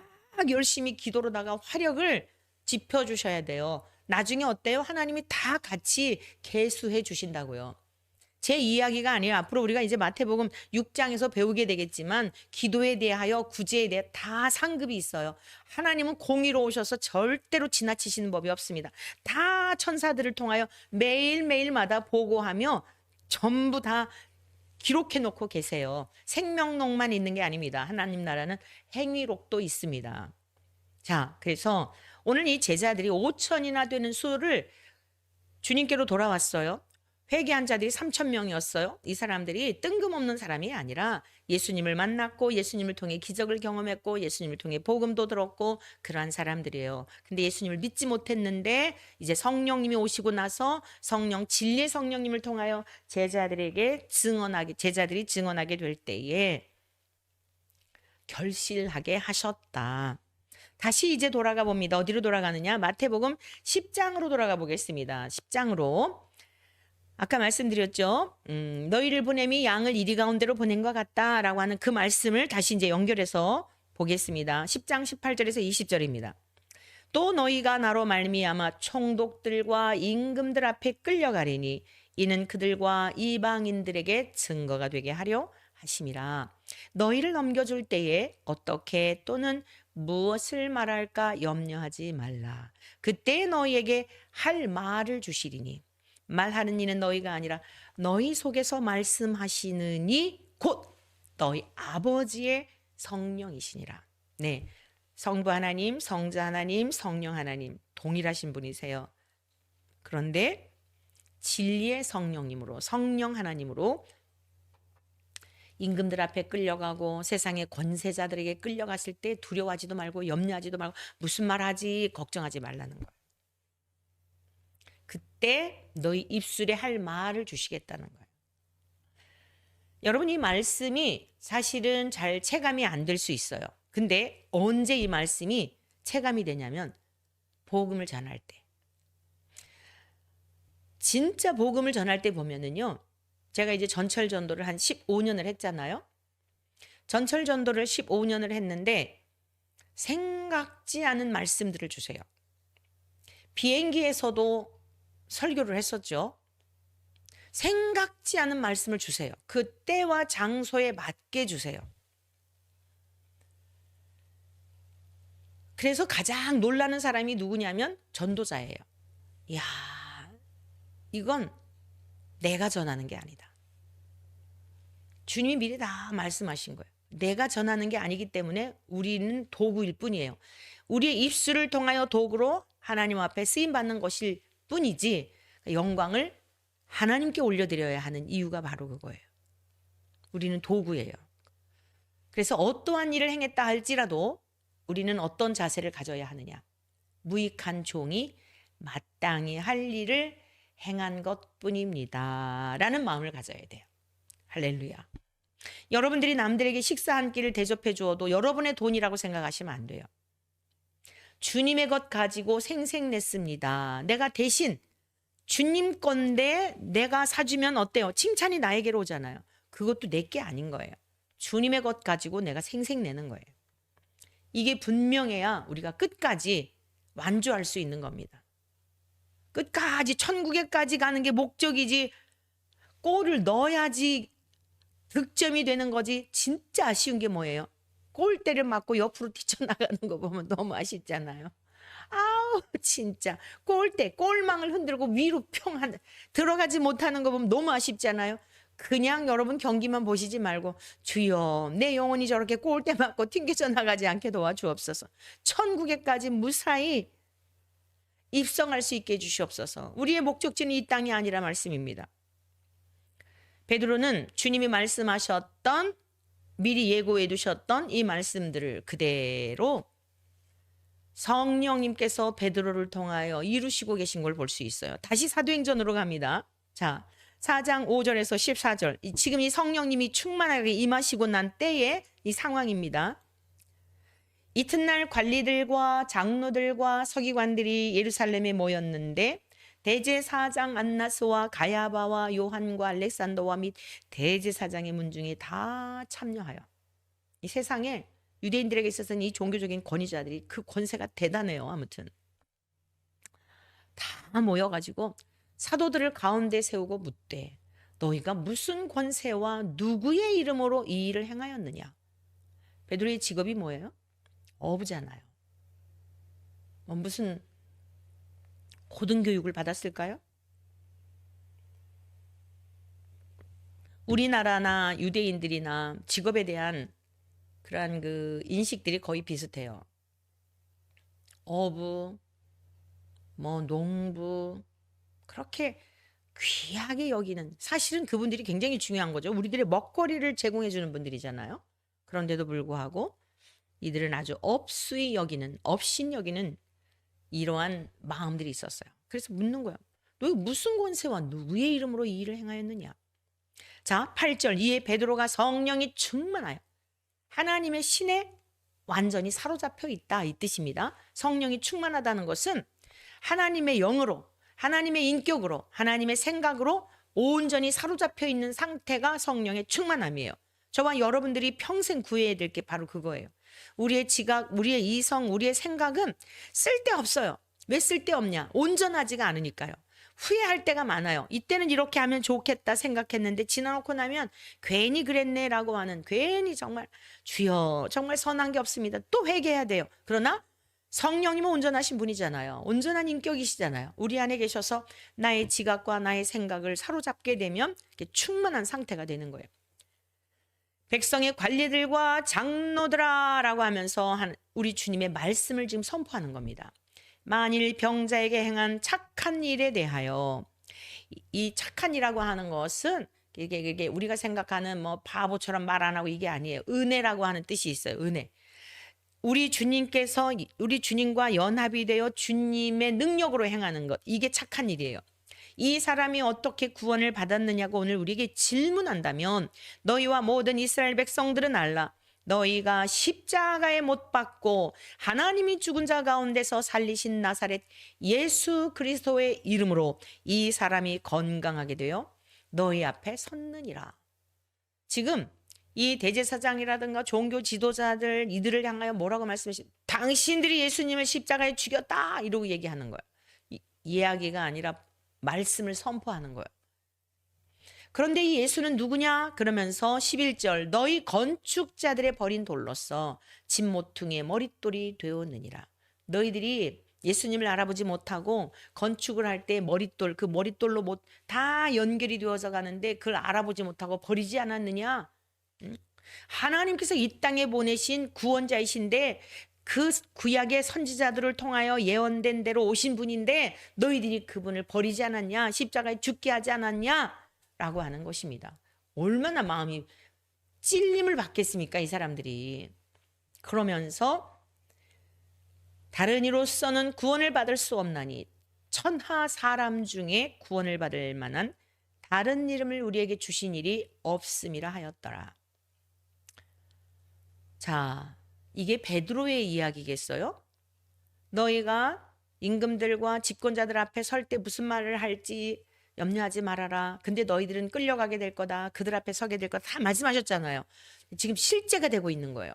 열심히 기도로다가 화력을 짚어주셔야 돼요. 나중에 어때요? 하나님이 다 같이 계수해 주신다고요. 제 이야기가 아니라 앞으로 우리가 이제 마태복음 6장에서 배우게 되겠지만 기도에 대하여 구제에 대해 다 상급이 있어요. 하나님은 공의로우셔서 절대로 지나치시는 법이 없습니다. 다 천사들을 통하여 매일매일마다 보고하며 전부 다 기록해 놓고 계세요. 생명록만 있는 게 아닙니다. 하나님 나라는 행위록도 있습니다. 자, 그래서 오늘 이 제자들이 5천이나 되는 수를 주님께로 돌아왔어요. 회개한 자들이 3천 명이었어요. 이 사람들이 뜬금없는 사람이 아니라 예수님을 만났고 예수님을 통해 기적을 경험했고 예수님을 통해 복음도 들었고 그러한 사람들이에요. 근데 예수님을 믿지 못했는데 이제 성령님이 오시고 나서 진리의 성령님을 통하여 제자들이 증언하게 될 때에 결실하게 하셨다. 다시 이제 돌아가 봅니다. 어디로 돌아가느냐? 마태복음 10장으로 돌아가 보겠습니다. 10장으로. 아까 말씀드렸죠. 너희를 보냄이 양을 이리 가운데로 보낸 것 같다라고 하는 그 말씀을 다시 이제 연결해서 보겠습니다. 10장 18절에서 20절입니다. 또 너희가 나로 말미암아 총독들과 임금들 앞에 끌려가리니 이는 그들과 이방인들에게 증거가 되게 하려 하심이라. 너희를 넘겨줄 때에 어떻게 또는 무엇을 말할까 염려하지 말라. 그때 너희에게 할 말을 주시리니 말하는 이는 너희가 아니라 너희 속에서 말씀하시느니 곧 너희 아버지의 성령이시니라. 네, 성부 하나님, 성자 하나님, 성령 하나님 동일하신 분이세요. 그런데 진리의 성령님으로 성령 하나님으로 임금들 앞에 끌려가고 세상의 권세자들에게 끌려갔을 때 두려워하지도 말고 염려하지도 말고 무슨 말 하지 걱정하지 말라는 거예요. 그때 너희 입술에 할 말을 주시겠다는 거예요. 여러분, 이 말씀이 사실은 잘 체감이 안 될 수 있어요. 근데 언제 이 말씀이 체감이 되냐면 복음을 전할 때. 진짜 복음을 전할 때 보면은요. 제가 이제 전철 전도를 한 15년을 했잖아요. 전철 전도를 15년을 했는데 생각지 않은 말씀들을 주세요. 비행기에서도 설교를 했었죠. 생각지 않은 말씀을 주세요. 그 때와 장소에 맞게 주세요. 그래서 가장 놀라는 사람이 누구냐면 전도자예요. 이야, 이건 내가 전하는 게 아니다. 주님이 미리 다 말씀하신 거예요. 내가 전하는 게 아니기 때문에 우리는 도구일 뿐이에요. 우리의 입술을 통하여 도구로 하나님 앞에 쓰임받는 것일 뿐이지 영광을 하나님께 올려드려야 하는 이유가 바로 그거예요. 우리는 도구예요. 그래서 어떠한 일을 행했다 할지라도 우리는 어떤 자세를 가져야 하느냐. 무익한 종이 마땅히 할 일을 행한 것뿐입니다. 라는 마음을 가져야 돼요. 할렐루야. 여러분들이 남들에게 식사 한 끼를 대접해 주어도 여러분의 돈이라고 생각하시면 안 돼요. 주님의 것 가지고 생색냈습니다. 내가 대신 주님 건데 내가 사주면 어때요? 칭찬이 나에게로 오잖아요. 그것도 내게 아닌 거예요. 주님의 것 가지고 내가 생색내는 거예요. 이게 분명해야 우리가 끝까지 완주할 수 있는 겁니다. 끝까지 천국에까지 가는 게 목적이지 골을 넣어야지 득점이 되는 거지. 진짜 아쉬운 게 뭐예요? 골대를 맞고 옆으로 뛰쳐나가는 거 보면 너무 아쉽잖아요. 아우 진짜 골대 골망을 흔들고 위로 평 들어가지 못하는 거 보면 너무 아쉽잖아요. 그냥 여러분 경기만 보시지 말고 주여 내 영혼이 저렇게 골대 맞고 튕겨져 나가지 않게 도와주옵소서. 천국에까지 무사히 입성할 수 있게 해주시옵소서. 우리의 목적지는 이 땅이 아니라 말씀입니다. 베드로는 주님이 말씀하셨던 미리 예고해 두셨던 이 말씀들을 그대로 성령님께서 베드로를 통하여 이루시고 계신 걸 볼 수 있어요. 다시 사도행전으로 갑니다. 자, 4장 5절에서 14절. 지금 이 성령님이 충만하게 임하시고 난 때의 이 상황입니다. 이튿날 관리들과 장로들과 서기관들이 예루살렘에 모였는데 대제사장 안나스와 가야바와 요한과 알렉산더와 및 대제사장의 문중에 다 참여하여. 이 세상에 유대인들에게 있어서는 이 종교적인 권위자들이 그 권세가 대단해요. 아무튼 다 모여가지고 사도들을 가운데 세우고 묻되 너희가 무슨 권세와 누구의 이름으로 이 일을 행하였느냐. 베드로의 직업이 뭐예요? 어부잖아요. 무슨 고등교육을 받았을까요? 우리나라나 유대인들이나 직업에 대한 그러한 그 인식들이 거의 비슷해요. 어부, 농부, 그렇게 귀하게 여기는, 사실은 그분들이 굉장히 중요한 거죠. 우리들의 먹거리를 제공해 주는 분들이잖아요. 그런데도 불구하고 이들은 아주 업수히 여기는, 업신 여기는 이러한 마음들이 있었어요. 그래서 묻는 거예요. 너희 무슨 권세와 누구의 이름으로 이 일을 행하였느냐. 자, 8절. 이에 베드로가 성령이 충만하여 하나님의 신에 완전히 사로잡혀 있다, 이 뜻입니다. 성령이 충만하다는 것은 하나님의 영으로, 하나님의 인격으로, 하나님의 생각으로 온전히 사로잡혀 있는 상태가 성령의 충만함이에요. 저와 여러분들이 평생 구해야 될 게 바로 그거예요. 우리의 지각, 우리의 이성, 우리의 생각은 쓸데없어요. 왜 쓸데없냐? 온전하지가 않으니까요. 후회할 때가 많아요. 이때는 이렇게 하면 좋겠다 생각했는데 지나놓고 나면 괜히 그랬네라고 하는, 괜히 정말 주여 정말 선한 게 없습니다. 또 회개해야 돼요. 그러나 성령님은 온전하신 분이잖아요. 온전한 인격이시잖아요. 우리 안에 계셔서 나의 지각과 나의 생각을 사로잡게 되면 이렇게 충만한 상태가 되는 거예요. 백성의 관리들과 장로들아 라고 하면서 우리 주님의 말씀을 지금 선포하는 겁니다. 만일 병자에게 행한 착한 일에 대하여, 이 착한 일이라고 하는 것은 이게 우리가 생각하는 뭐 바보처럼 말 안 하고 이게 아니에요. 은혜라고 하는 뜻이 있어요. 은혜. 우리 주님과 연합이 되어 주님의 능력으로 행하는 것. 이게 착한 일이에요. 이 사람이 어떻게 구원을 받았느냐고 오늘 우리에게 질문한다면 너희와 모든 이스라엘 백성들은 알라. 너희가 십자가에 못 박고 하나님이 죽은 자 가운데서 살리신 나사렛 예수 그리스도의 이름으로 이 사람이 건강하게 되어 너희 앞에 섰느니라. 지금 이 대제사장이라든가 종교 지도자들 이들을 향하여 뭐라고 말씀하시? 당신들이 예수님을 십자가에 죽였다 이러고 얘기하는 거예요. 이야기가 아니라 말씀을 선포하는 거예요. 그런데 이 예수는 누구냐? 그러면서 11절 너희 건축자들의 버린 돌로서 집 모퉁이의 머릿돌이 되었느니라. 너희들이 예수님을 알아보지 못하고 건축을 할 때 머릿돌 그 머릿돌로 다 연결이 되어져 가는데 그걸 알아보지 못하고 버리지 않았느냐? 하나님께서 이 땅에 보내신 구원자이신데 그 구약의 선지자들을 통하여 예언된 대로 오신 분인데 너희들이 그분을 버리지 않았냐? 십자가에 죽게 하지 않았냐? 라고 하는 것입니다. 얼마나 마음이 찔림을 받겠습니까? 이 사람들이. 그러면서 다른 이로서는 구원을 받을 수 없나니 천하 사람 중에 구원을 받을 만한 다른 이름을 우리에게 주신 일이 없음이라 하였더라. 자, 이게 베드로의 이야기겠어요? 너희가 임금들과 집권자들 앞에 설 때 무슨 말을 할지 염려하지 말아라. 근데 너희들은 끌려가게 될 거다. 그들 앞에 서게 될 거다. 다 말씀하셨잖아요. 지금 실제가 되고 있는 거예요.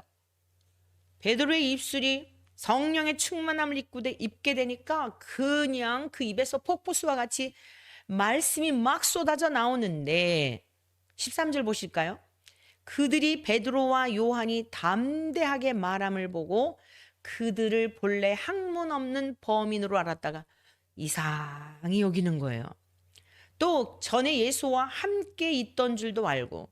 베드로의 입술이 성령의 충만함을 입게 되니까 그냥 그 입에서 폭포수와 같이 말씀이 막 쏟아져 나오는데 13절 보실까요? 그들이 베드로와 요한이 담대하게 말함을 보고 그들을 본래 학문 없는 범인으로 알았다가 이상히 여기는 거예요. 또 전에 예수와 함께 있던 줄도 알고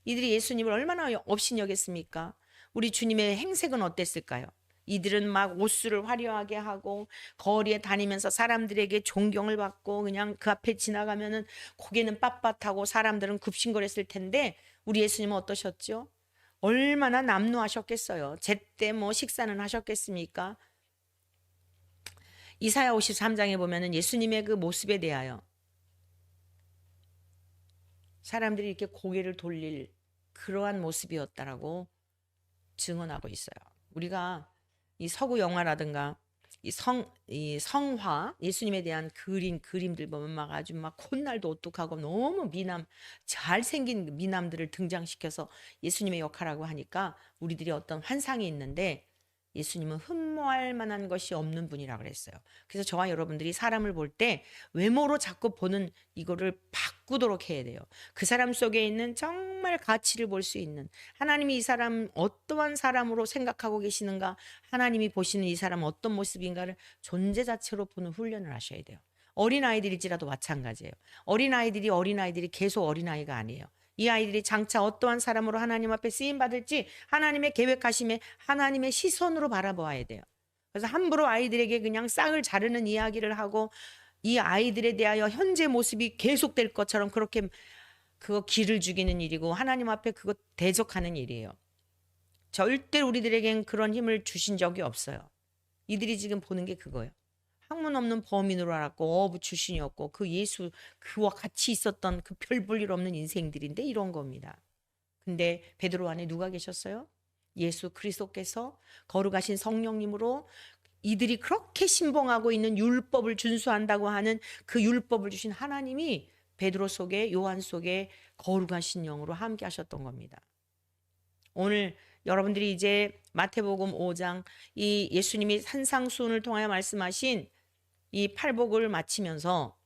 이들이 예수님을 얼마나 업신여겼습니까? 우리 주님의 행색은 어땠을까요? 이들은 막 옷수를 화려하게 하고 거리에 다니면서 사람들에게 존경을 받고 그냥 그 앞에 지나가면은 고개는 빳빳하고 사람들은 굽신거렸을 텐데 우리 예수님은 어떠셨죠? 얼마나 남루하셨겠어요. 제때 뭐 식사는 하셨겠습니까? 이사야 53장에 보면은 예수님의 그 모습에 대하여 사람들이 이렇게 고개를 돌릴 그러한 모습이었다라고 증언하고 있어요. 우리가 이 서구 영화라든가 이 성화 예수님에 대한 그림들 보면 막 아주 막 콧날도 오뚝하고 너무 잘생긴 미남들을 등장시켜서 예수님의 역할하고 하니까 우리들이 어떤 환상이 있는데 예수님은 흠모할 만한 것이 없는 분이라 그랬어요. 그래서 저와 여러분들이 사람을 볼 때 외모로 자꾸 보는 이거를 바꾸도록 해야 돼요. 그 사람 속에 있는 정말 가치를 볼 수 있는 하나님이 이 사람 어떠한 사람으로 생각하고 계시는가 하나님이 보시는 이 사람 어떤 모습인가를 존재 자체로 보는 훈련을 하셔야 돼요. 어린아이들일지라도 마찬가지예요. 어린아이들이 계속 어린아이가 아니에요. 이 아이들이 장차 어떠한 사람으로 하나님 앞에 쓰임받을지 하나님의 계획하심에 하나님의 시선으로 바라보아야 돼요. 그래서 함부로 아이들에게 그냥 싹을 자르는 이야기를 하고 이 아이들에 대하여 현재 모습이 계속될 것처럼 그렇게 그거 기를 죽이는 일이고 하나님 앞에 그거 대적하는 일이에요. 절대 우리들에겐 그런 힘을 주신 적이 없어요. 이들이 지금 보는 게 그거예요. 학문 없는 범인으로 알았고 어부 출신이었고 그 예수 그와 같이 있었던 그 별 볼 일 없는 인생들인데 이런 겁니다. 근데 베드로 안에 누가 계셨어요? 예수 그리스도께서 거룩하신 성령님으로 이들이 그렇게 신봉하고 있는 율법을 준수한다고 하는 그 율법을 주신 하나님이 베드로 속에 요한 속에 거룩하신 영으로 함께 하셨던 겁니다. 오늘 여러분들이 이제 마태복음 5장 이 예수님이 산상수훈을 통하여 말씀하신 이 팔복을 마치면서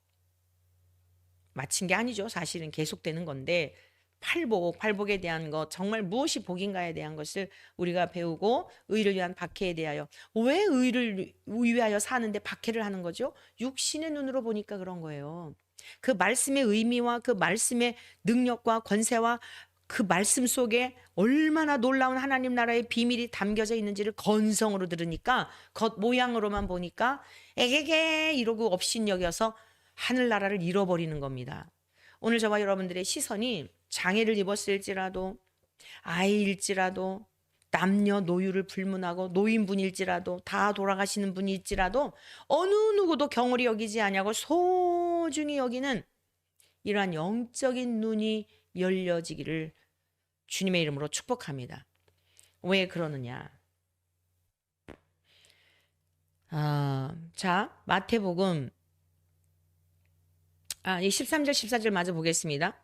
마친 게 아니죠. 사실은 계속되는 건데 팔복에 대한 것 정말 무엇이 복인가에 대한 것을 우리가 배우고 의를 위한 박해에 대하여 왜 의를 위하여 사는데 박해를 하는 거죠? 육신의 눈으로 보니까 그런 거예요. 그 말씀의 의미와 그 말씀의 능력과 권세와 그 말씀 속에 얼마나 놀라운 하나님 나라의 비밀이 담겨져 있는지를 건성으로 들으니까 겉 모양으로만 보니까 에게게 이러고 업신여겨서 하늘나라를 잃어버리는 겁니다. 오늘 저와 여러분들의 시선이 장애를 입었을지라도, 아이일지라도, 남녀 노유를 불문하고 노인분일지라도, 다 돌아가시는 분일지라도 어느 누구도 경홀히 여기지 아니하고 소중히 여기는 이러한 영적인 눈이 열려지기를 주님의 이름으로 축복합니다. 왜 그러느냐? 자, 마태복음 이 13절 14절 마저 보겠습니다.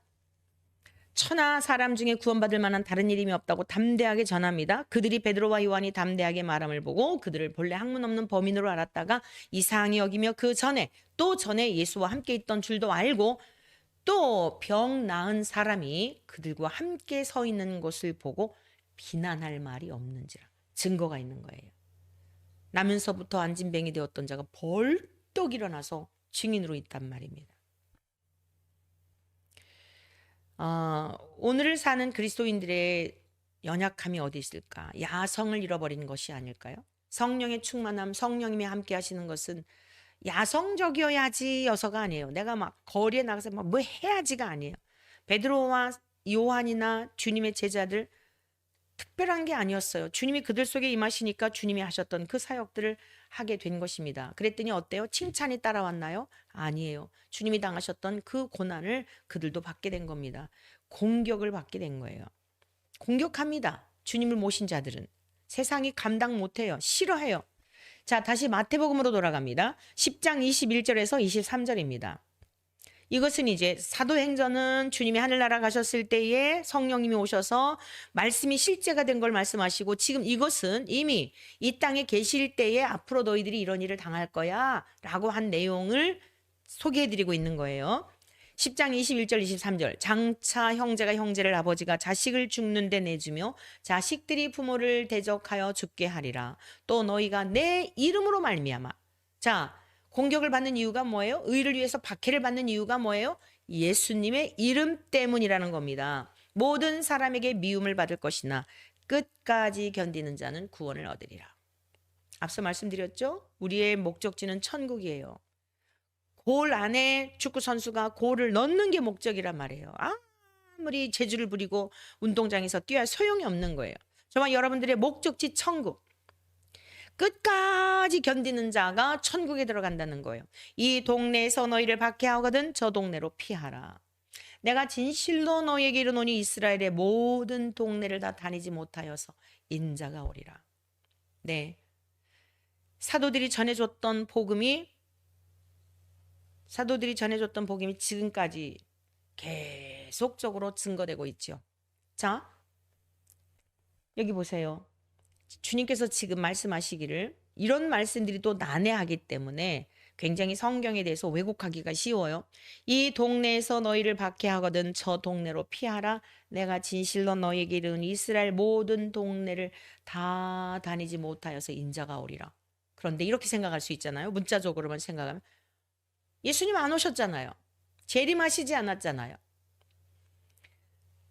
천하 사람 중에 구원받을 만한 다른 이름이 없다고 담대하게 전합니다. 그들이 베드로와 요한이 담대하게 말함을 보고 그들을 본래 학문 없는 범인으로 알았다가 이상히 여기며 그 전에 또 전에 예수와 함께 있던 줄도 알고 또 병 나은 사람이 그들과 함께 서 있는 것을 보고 비난할 말이 없는지라. 증거가 있는 거예요. 나면서부터 안진뱅이 되었던 자가 벌떡 일어나서 증인으로 있단 말입니다. 오늘을 사는 그리스도인들의 연약함이 어디 있을까? 야성을 잃어버린 것이 아닐까요? 성령의 충만함, 성령님이 함께 하시는 것은 야성적이어야지 여서가 아니에요. 내가 막 거리에 나가서 막 뭐 해야지가 아니에요. 베드로와 요한이나 주님의 제자들 특별한 게 아니었어요. 주님이 그들 속에 임하시니까 주님이 하셨던 그 사역들을 하게 된 것입니다. 그랬더니 어때요? 칭찬이 따라왔나요? 아니에요. 주님이 당하셨던 그 고난을 그들도 받게 된 겁니다. 공격을 받게 된 거예요. 공격합니다. 주님을 모신 자들은. 세상이 감당 못해요. 싫어해요. 자, 다시 마태복음으로 돌아갑니다. 10장 21절에서 23절입니다. 이것은 이제 사도행전은 주님이 하늘나라 가셨을 때에 성령님이 오셔서 말씀이 실제가 된 걸 말씀하시고, 지금 이것은 이미 이 땅에 계실 때에 앞으로 너희들이 이런 일을 당할 거야 라고 한 내용을 소개해드리고 있는 거예요. 10장 21절 23절 장차 형제가 형제를, 아버지가 자식을 죽는데 내주며 자식들이 부모를 대적하여 죽게 하리라. 또 너희가 내 이름으로 말미암아. 자, 공격을 받는 이유가 뭐예요? 의를 위해서 박해를 받는 이유가 뭐예요? 예수님의 이름 때문이라는 겁니다. 모든 사람에게 미움을 받을 것이나 끝까지 견디는 자는 구원을 얻으리라. 앞서 말씀드렸죠? 우리의 목적지는 천국이에요. 골 안에 축구 선수가 골을 넣는 게 목적이란 말이에요. 아무리 재주를 부리고 운동장에서 뛰어야 소용이 없는 거예요. 정말 여러분들의 목적지 천국. 끝까지 견디는 자가 천국에 들어간다는 거예요. 이 동네에서 너희를 박해하거든 저 동네로 피하라. 내가 진실로 너희에게 이르노니 이스라엘의 모든 동네를 다 다니지 못하여서 인자가 오리라. 네, 사도들이 전해줬던 복음이 지금까지 계속적으로 증거되고 있죠. 자, 여기 보세요. 주님께서 지금 말씀하시기를, 이런 말씀들이 또 난해하기 때문에 굉장히 성경에 대해서 왜곡하기가 쉬워요. 이 동네에서 너희를 박해하거든 저 동네로 피하라. 내가 진실로 너희에게 이르노니 이스라엘 모든 동네를 다 다니지 못하여서 인자가 오리라. 그런데 이렇게 생각할 수 있잖아요. 문자적으로만 생각하면 예수님 안 오셨잖아요. 재림하시지 않았잖아요.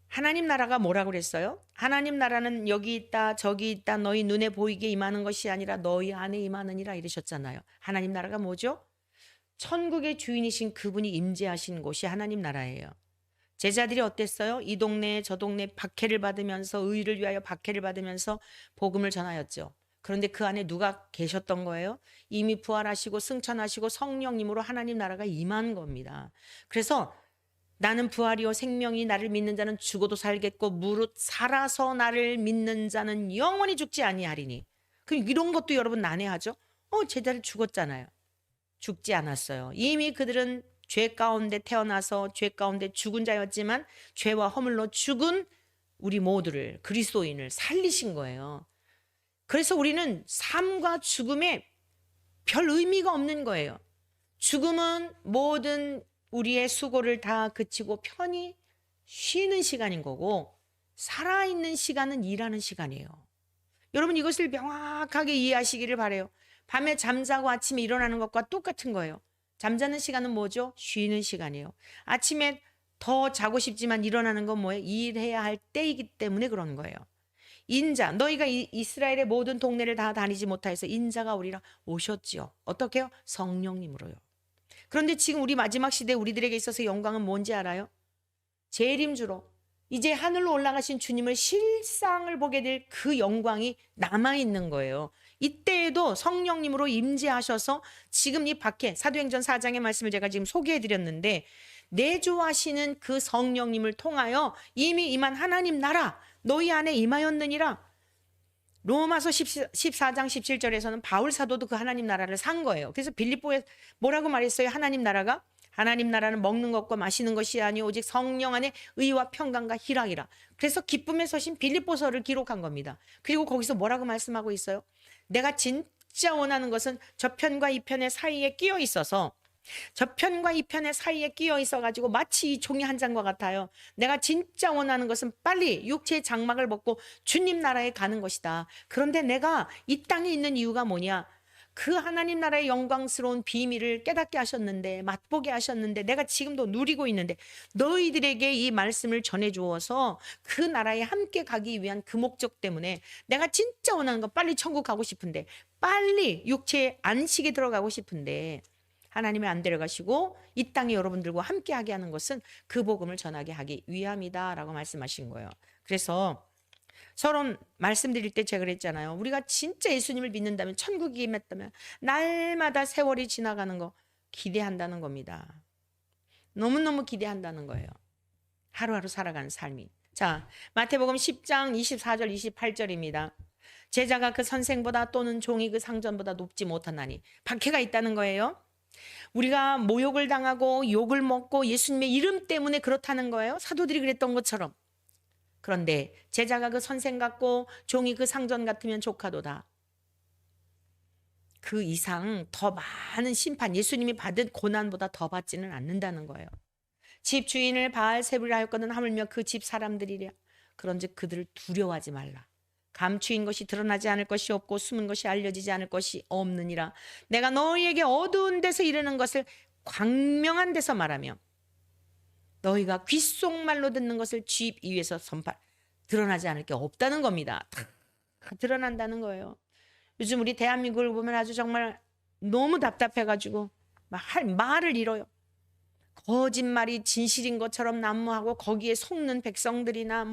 하나님 나라가 뭐라고 그랬어요? 하나님 나라는 여기 있다 저기 있다 너희 눈에 보이게 임하는 것이 아니라 너희 안에 임하느니라 이러셨잖아요. 하나님 나라가 뭐죠? 천국의 주인이신 그분이 임재하신 곳이 하나님 나라예요. 제자들이 어땠어요? 이 동네 저 동네 박해를 받으면서, 의를 위하여 박해를 받으면서 복음을 전하였죠. 그런데 그 안에 누가 계셨던 거예요? 이미 부활하시고 승천하시고 성령님으로 하나님 나라가 임한 겁니다. 그래서 나는 부활이요 생명이, 나를 믿는 자는 죽어도 살겠고 무릇 살아서 나를 믿는 자는 영원히 죽지 아니하리니. 그럼 이런 것도 여러분 난해하죠? 제자들 죽었잖아요. 죽지 않았어요. 이미 그들은 죄 가운데 태어나서 죄 가운데 죽은 자였지만 죄와 허물로 죽은 우리 모두를, 그리스도인을 살리신 거예요. 그래서 우리는 삶과 죽음에 별 의미가 없는 거예요. 죽음은 모든 우리의 수고를 다 그치고 편히 쉬는 시간인 거고, 살아있는 시간은 일하는 시간이에요. 여러분 이것을 명확하게 이해하시기를 바라요. 밤에 잠자고 아침에 일어나는 것과 똑같은 거예요. 잠자는 시간은 뭐죠? 쉬는 시간이에요. 아침에 더 자고 싶지만 일어나는 건 뭐예요? 일해야 할 때이기 때문에 그런 거예요. 인자, 너희가 이스라엘의 모든 동네를 다 다니지 못하여서 인자가 오리라. 오셨지요. 어떻게요? 성령님으로요. 그런데 지금 우리 마지막 시대 우리들에게 있어서 영광은 뭔지 알아요? 재림주로 이제 하늘로 올라가신 주님을 실상을 보게 될 그 영광이 남아있는 거예요. 이때에도 성령님으로 임재하셔서 지금 이 밖에 사도행전 4장의 말씀을 제가 지금 소개해드렸는데 내주하시는 그 성령님을 통하여 이미 임한 하나님 나라 너희 안에 임하였느니라. 로마서 14장 17절에서는 바울 사도도 그 하나님 나라를 산 거예요. 그래서 빌립보에 뭐라고 말했어요? 하나님 나라가? 하나님 나라는 먹는 것과 마시는 것이 아니요 오직 성령 안에 의와 평강과 희락이라. 그래서 기쁨의 서신 빌립보서를 기록한 겁니다. 그리고 거기서 뭐라고 말씀하고 있어요? 내가 진짜 원하는 것은 저편과 이편의 사이에 끼어 있어서 저편과 이편의 사이에 끼어 있어가지고 마치 이 종이 한 장과 같아요. 내가 진짜 원하는 것은 빨리 육체의 장막을 벗고 주님 나라에 가는 것이다. 그런데 내가 이 땅에 있는 이유가 뭐냐? 그 하나님 나라의 영광스러운 비밀을 깨닫게 하셨는데 맛보게 하셨는데 내가 지금도 누리고 있는데 너희들에게 이 말씀을 전해 주어서 그 나라에 함께 가기 위한 그 목적 때문에 내가 진짜 원하는 건 빨리 천국 가고 싶은데 빨리 육체의 안식에 들어가고 싶은데 하나님이 안 데려가시고 이 땅에 여러분들과 함께하게 하는 것은 그 복음을 전하게 하기 위함이다라고 말씀하신 거예요. 그래서 서로 말씀드릴 때 제가 그랬잖아요. 우리가 진짜 예수님을 믿는다면 천국이 임했다면 날마다 세월이 지나가는 거 기대한다는 겁니다. 너무너무 기대한다는 거예요. 하루하루 살아가는 삶이. 자, 마태복음 10장 24절 28절입니다. 제자가 그 선생보다 또는 종이 그 상전보다 높지 못하나니 박해가 있다는 거예요. 우리가 모욕을 당하고 욕을 먹고 예수님의 이름 때문에 그렇다는 거예요. 사도들이 그랬던 것처럼. 그런데 제자가 그 선생 같고 종이 그 상전 같으면 조카도다. 그 이상 더 많은 심판, 예수님이 받은 고난보다 더 받지는 않는다는 거예요. 집 주인을 바알세불이라 하였거든 하물며 그 집 사람들이랴. 그런즉 그들을 두려워하지 말라. 감추인 것이 드러나지 않을 것이 없고 숨은 것이 알려지지 않을 것이 없느니라. 내가 너희에게 어두운 데서 이르는 것을 광명한 데서 말하며 너희가 귓속말로 듣는 것을 집 위에서 선포 드러나지 않을 게 없다는 겁니다. 다 드러난다는 거예요. 요즘 우리 대한민국을 보면 아주 정말 너무 답답해가지고 막 할 말을 잃어요. 거짓말이 진실인 것처럼 난무하고 거기에 속는 백성들이나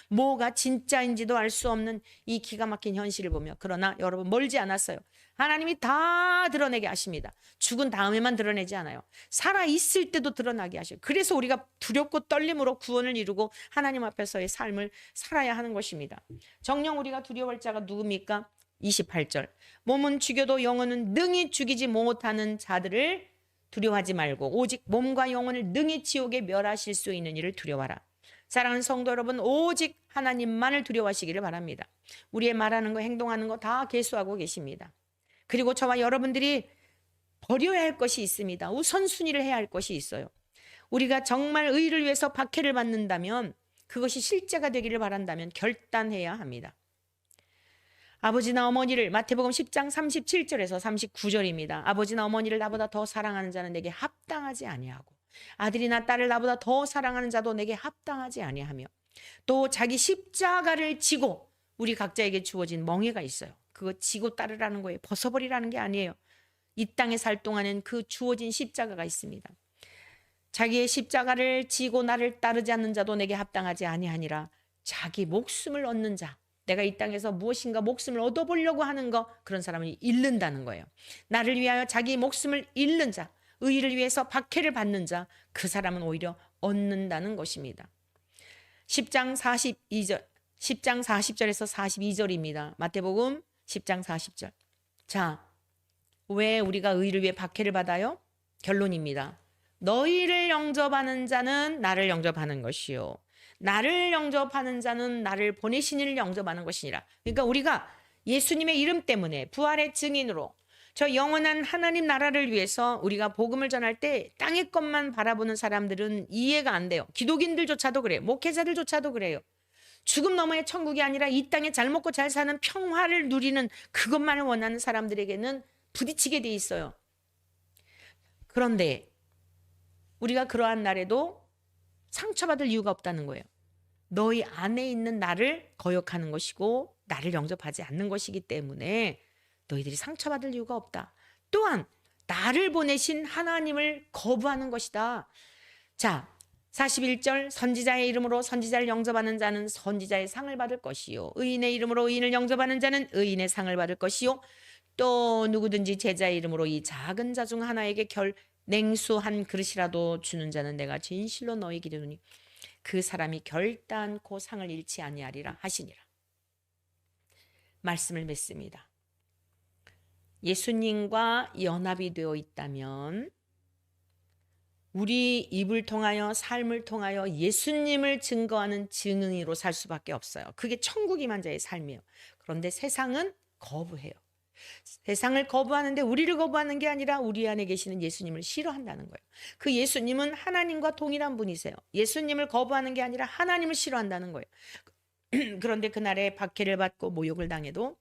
뭐가 진짜인지도 알 수 없는 이 기가 막힌 현실을 보며 그러나 여러분 멀지 않았어요. 하나님이 다 드러내게 하십니다. 죽은 다음에만 드러내지 않아요. 살아있을 때도 드러나게 하셔요. 그래서 우리가 두렵고 떨림으로 구원을 이루고 하나님 앞에서의 삶을 살아야 하는 것입니다. 정녕 우리가 두려워할 자가 누굽니까? 28절 몸은 죽여도 영혼은 능히 죽이지 못하는 자들을 두려워하지 말고 오직 몸과 영혼을 능히 지옥에 멸하실 수 있는 이를 두려워하라. 사랑하는 성도 여러분, 오직 하나님만을 두려워하시기를 바랍니다. 우리의 말하는 거 행동하는 거 다 계수하고 계십니다. 그리고 저와 여러분들이 버려야 할 것이 있습니다. 우선순위를 해야 할 것이 있어요. 우리가 정말 의를 위해서 박해를 받는다면 그것이 실제가 되기를 바란다면 결단해야 합니다. 아버지나 어머니를 마태복음 10장 37절에서 39절입니다. 아버지나 어머니를 나보다 더 사랑하는 자는 내게 합당하지 아니하고 아들이나 딸을 나보다 더 사랑하는 자도 내게 합당하지 아니하며 또 자기 십자가를 지고 우리 각자에게 주어진 멍에가 있어요. 그거 지고 따르라는 거예요. 벗어버리라는 게 아니에요. 이 땅에 살 동안은 그 주어진 십자가가 있습니다. 자기의 십자가를 지고 나를 따르지 않는 자도 내게 합당하지 아니하니라. 자기 목숨을 얻는 자, 내가 이 땅에서 무엇인가 목숨을 얻어보려고 하는 거, 그런 사람을 잃는다는 거예요. 나를 위하여 자기 목숨을 잃는 자, 의를 위해서 박해를 받는 자, 그 사람은 오히려 얻는다는 것입니다. 10장 40절에서 42절입니다. 마태복음 10장 40절. 자, 왜 우리가 의를 위해 박해를 받아요? 결론입니다. 너희를 영접하는 자는 나를 영접하는 것이요 나를 영접하는 자는 나를 보내신 이를 영접하는 것이니라. 그러니까 우리가 예수님의 이름 때문에 부활의 증인으로 저 영원한 하나님 나라를 위해서 우리가 복음을 전할 때 땅의 것만 바라보는 사람들은 이해가 안 돼요. 기독인들조차도 그래요. 목회자들조차도 그래요. 죽음 너머의 천국이 아니라 이 땅에 잘 먹고 잘 사는 평화를 누리는 그것만을 원하는 사람들에게는 부딪히게 돼 있어요. 그런데 우리가 그러한 날에도 상처받을 이유가 없다는 거예요. 너희 안에 있는 나를 거역하는 것이고 나를 영접하지 않는 것이기 때문에 너희들이 상처받을 이유가 없다. 또한 나를 보내신 하나님을 거부하는 것이다. 자, 41절 선지자의 이름으로 선지자를 영접하는 자는 선지자의 상을 받을 것이요 의인의 이름으로 의인을 영접하는 자는 의인의 상을 받을 것이요 또 누구든지 제자의 이름으로 이 작은 자 중 하나에게 냉수 한 그릇이라도 주는 자는 내가 진실로 너희에게 이르노니 그 사람이 결단코 상을 잃지 아니하리라 하시니라. 말씀을 맺습니다. 예수님과 연합이 되어 있다면 우리 입을 통하여 삶을 통하여 예수님을 증거하는 증인으로 살 수밖에 없어요. 그게 천국 임한 자의 삶이에요. 그런데 세상은 거부해요. 세상을 거부하는데 우리를 거부하는 게 아니라 우리 안에 계시는 예수님을 싫어한다는 거예요. 그 예수님은 하나님과 동일한 분이세요. 예수님을 거부하는 게 아니라 하나님을 싫어한다는 거예요. 그런데 그날에 박해를 받고 모욕을 당해도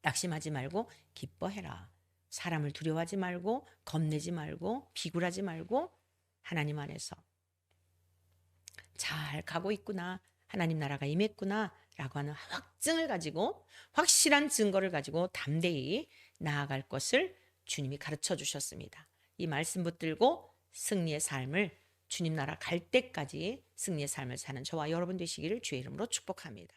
낙심하지 말고 기뻐해라. 사람을 두려워하지 말고 겁내지 말고 비굴하지 말고 하나님 안에서 잘 가고 있구나. 하나님 나라가 임했구나 라고 하는 확증을 가지고 확실한 증거를 가지고 담대히 나아갈 것을 주님이 가르쳐 주셨습니다. 이 말씀 붙들고 승리의 삶을 주님 나라 갈 때까지 승리의 삶을 사는 저와 여러분 되시기를 주의 이름으로 축복합니다.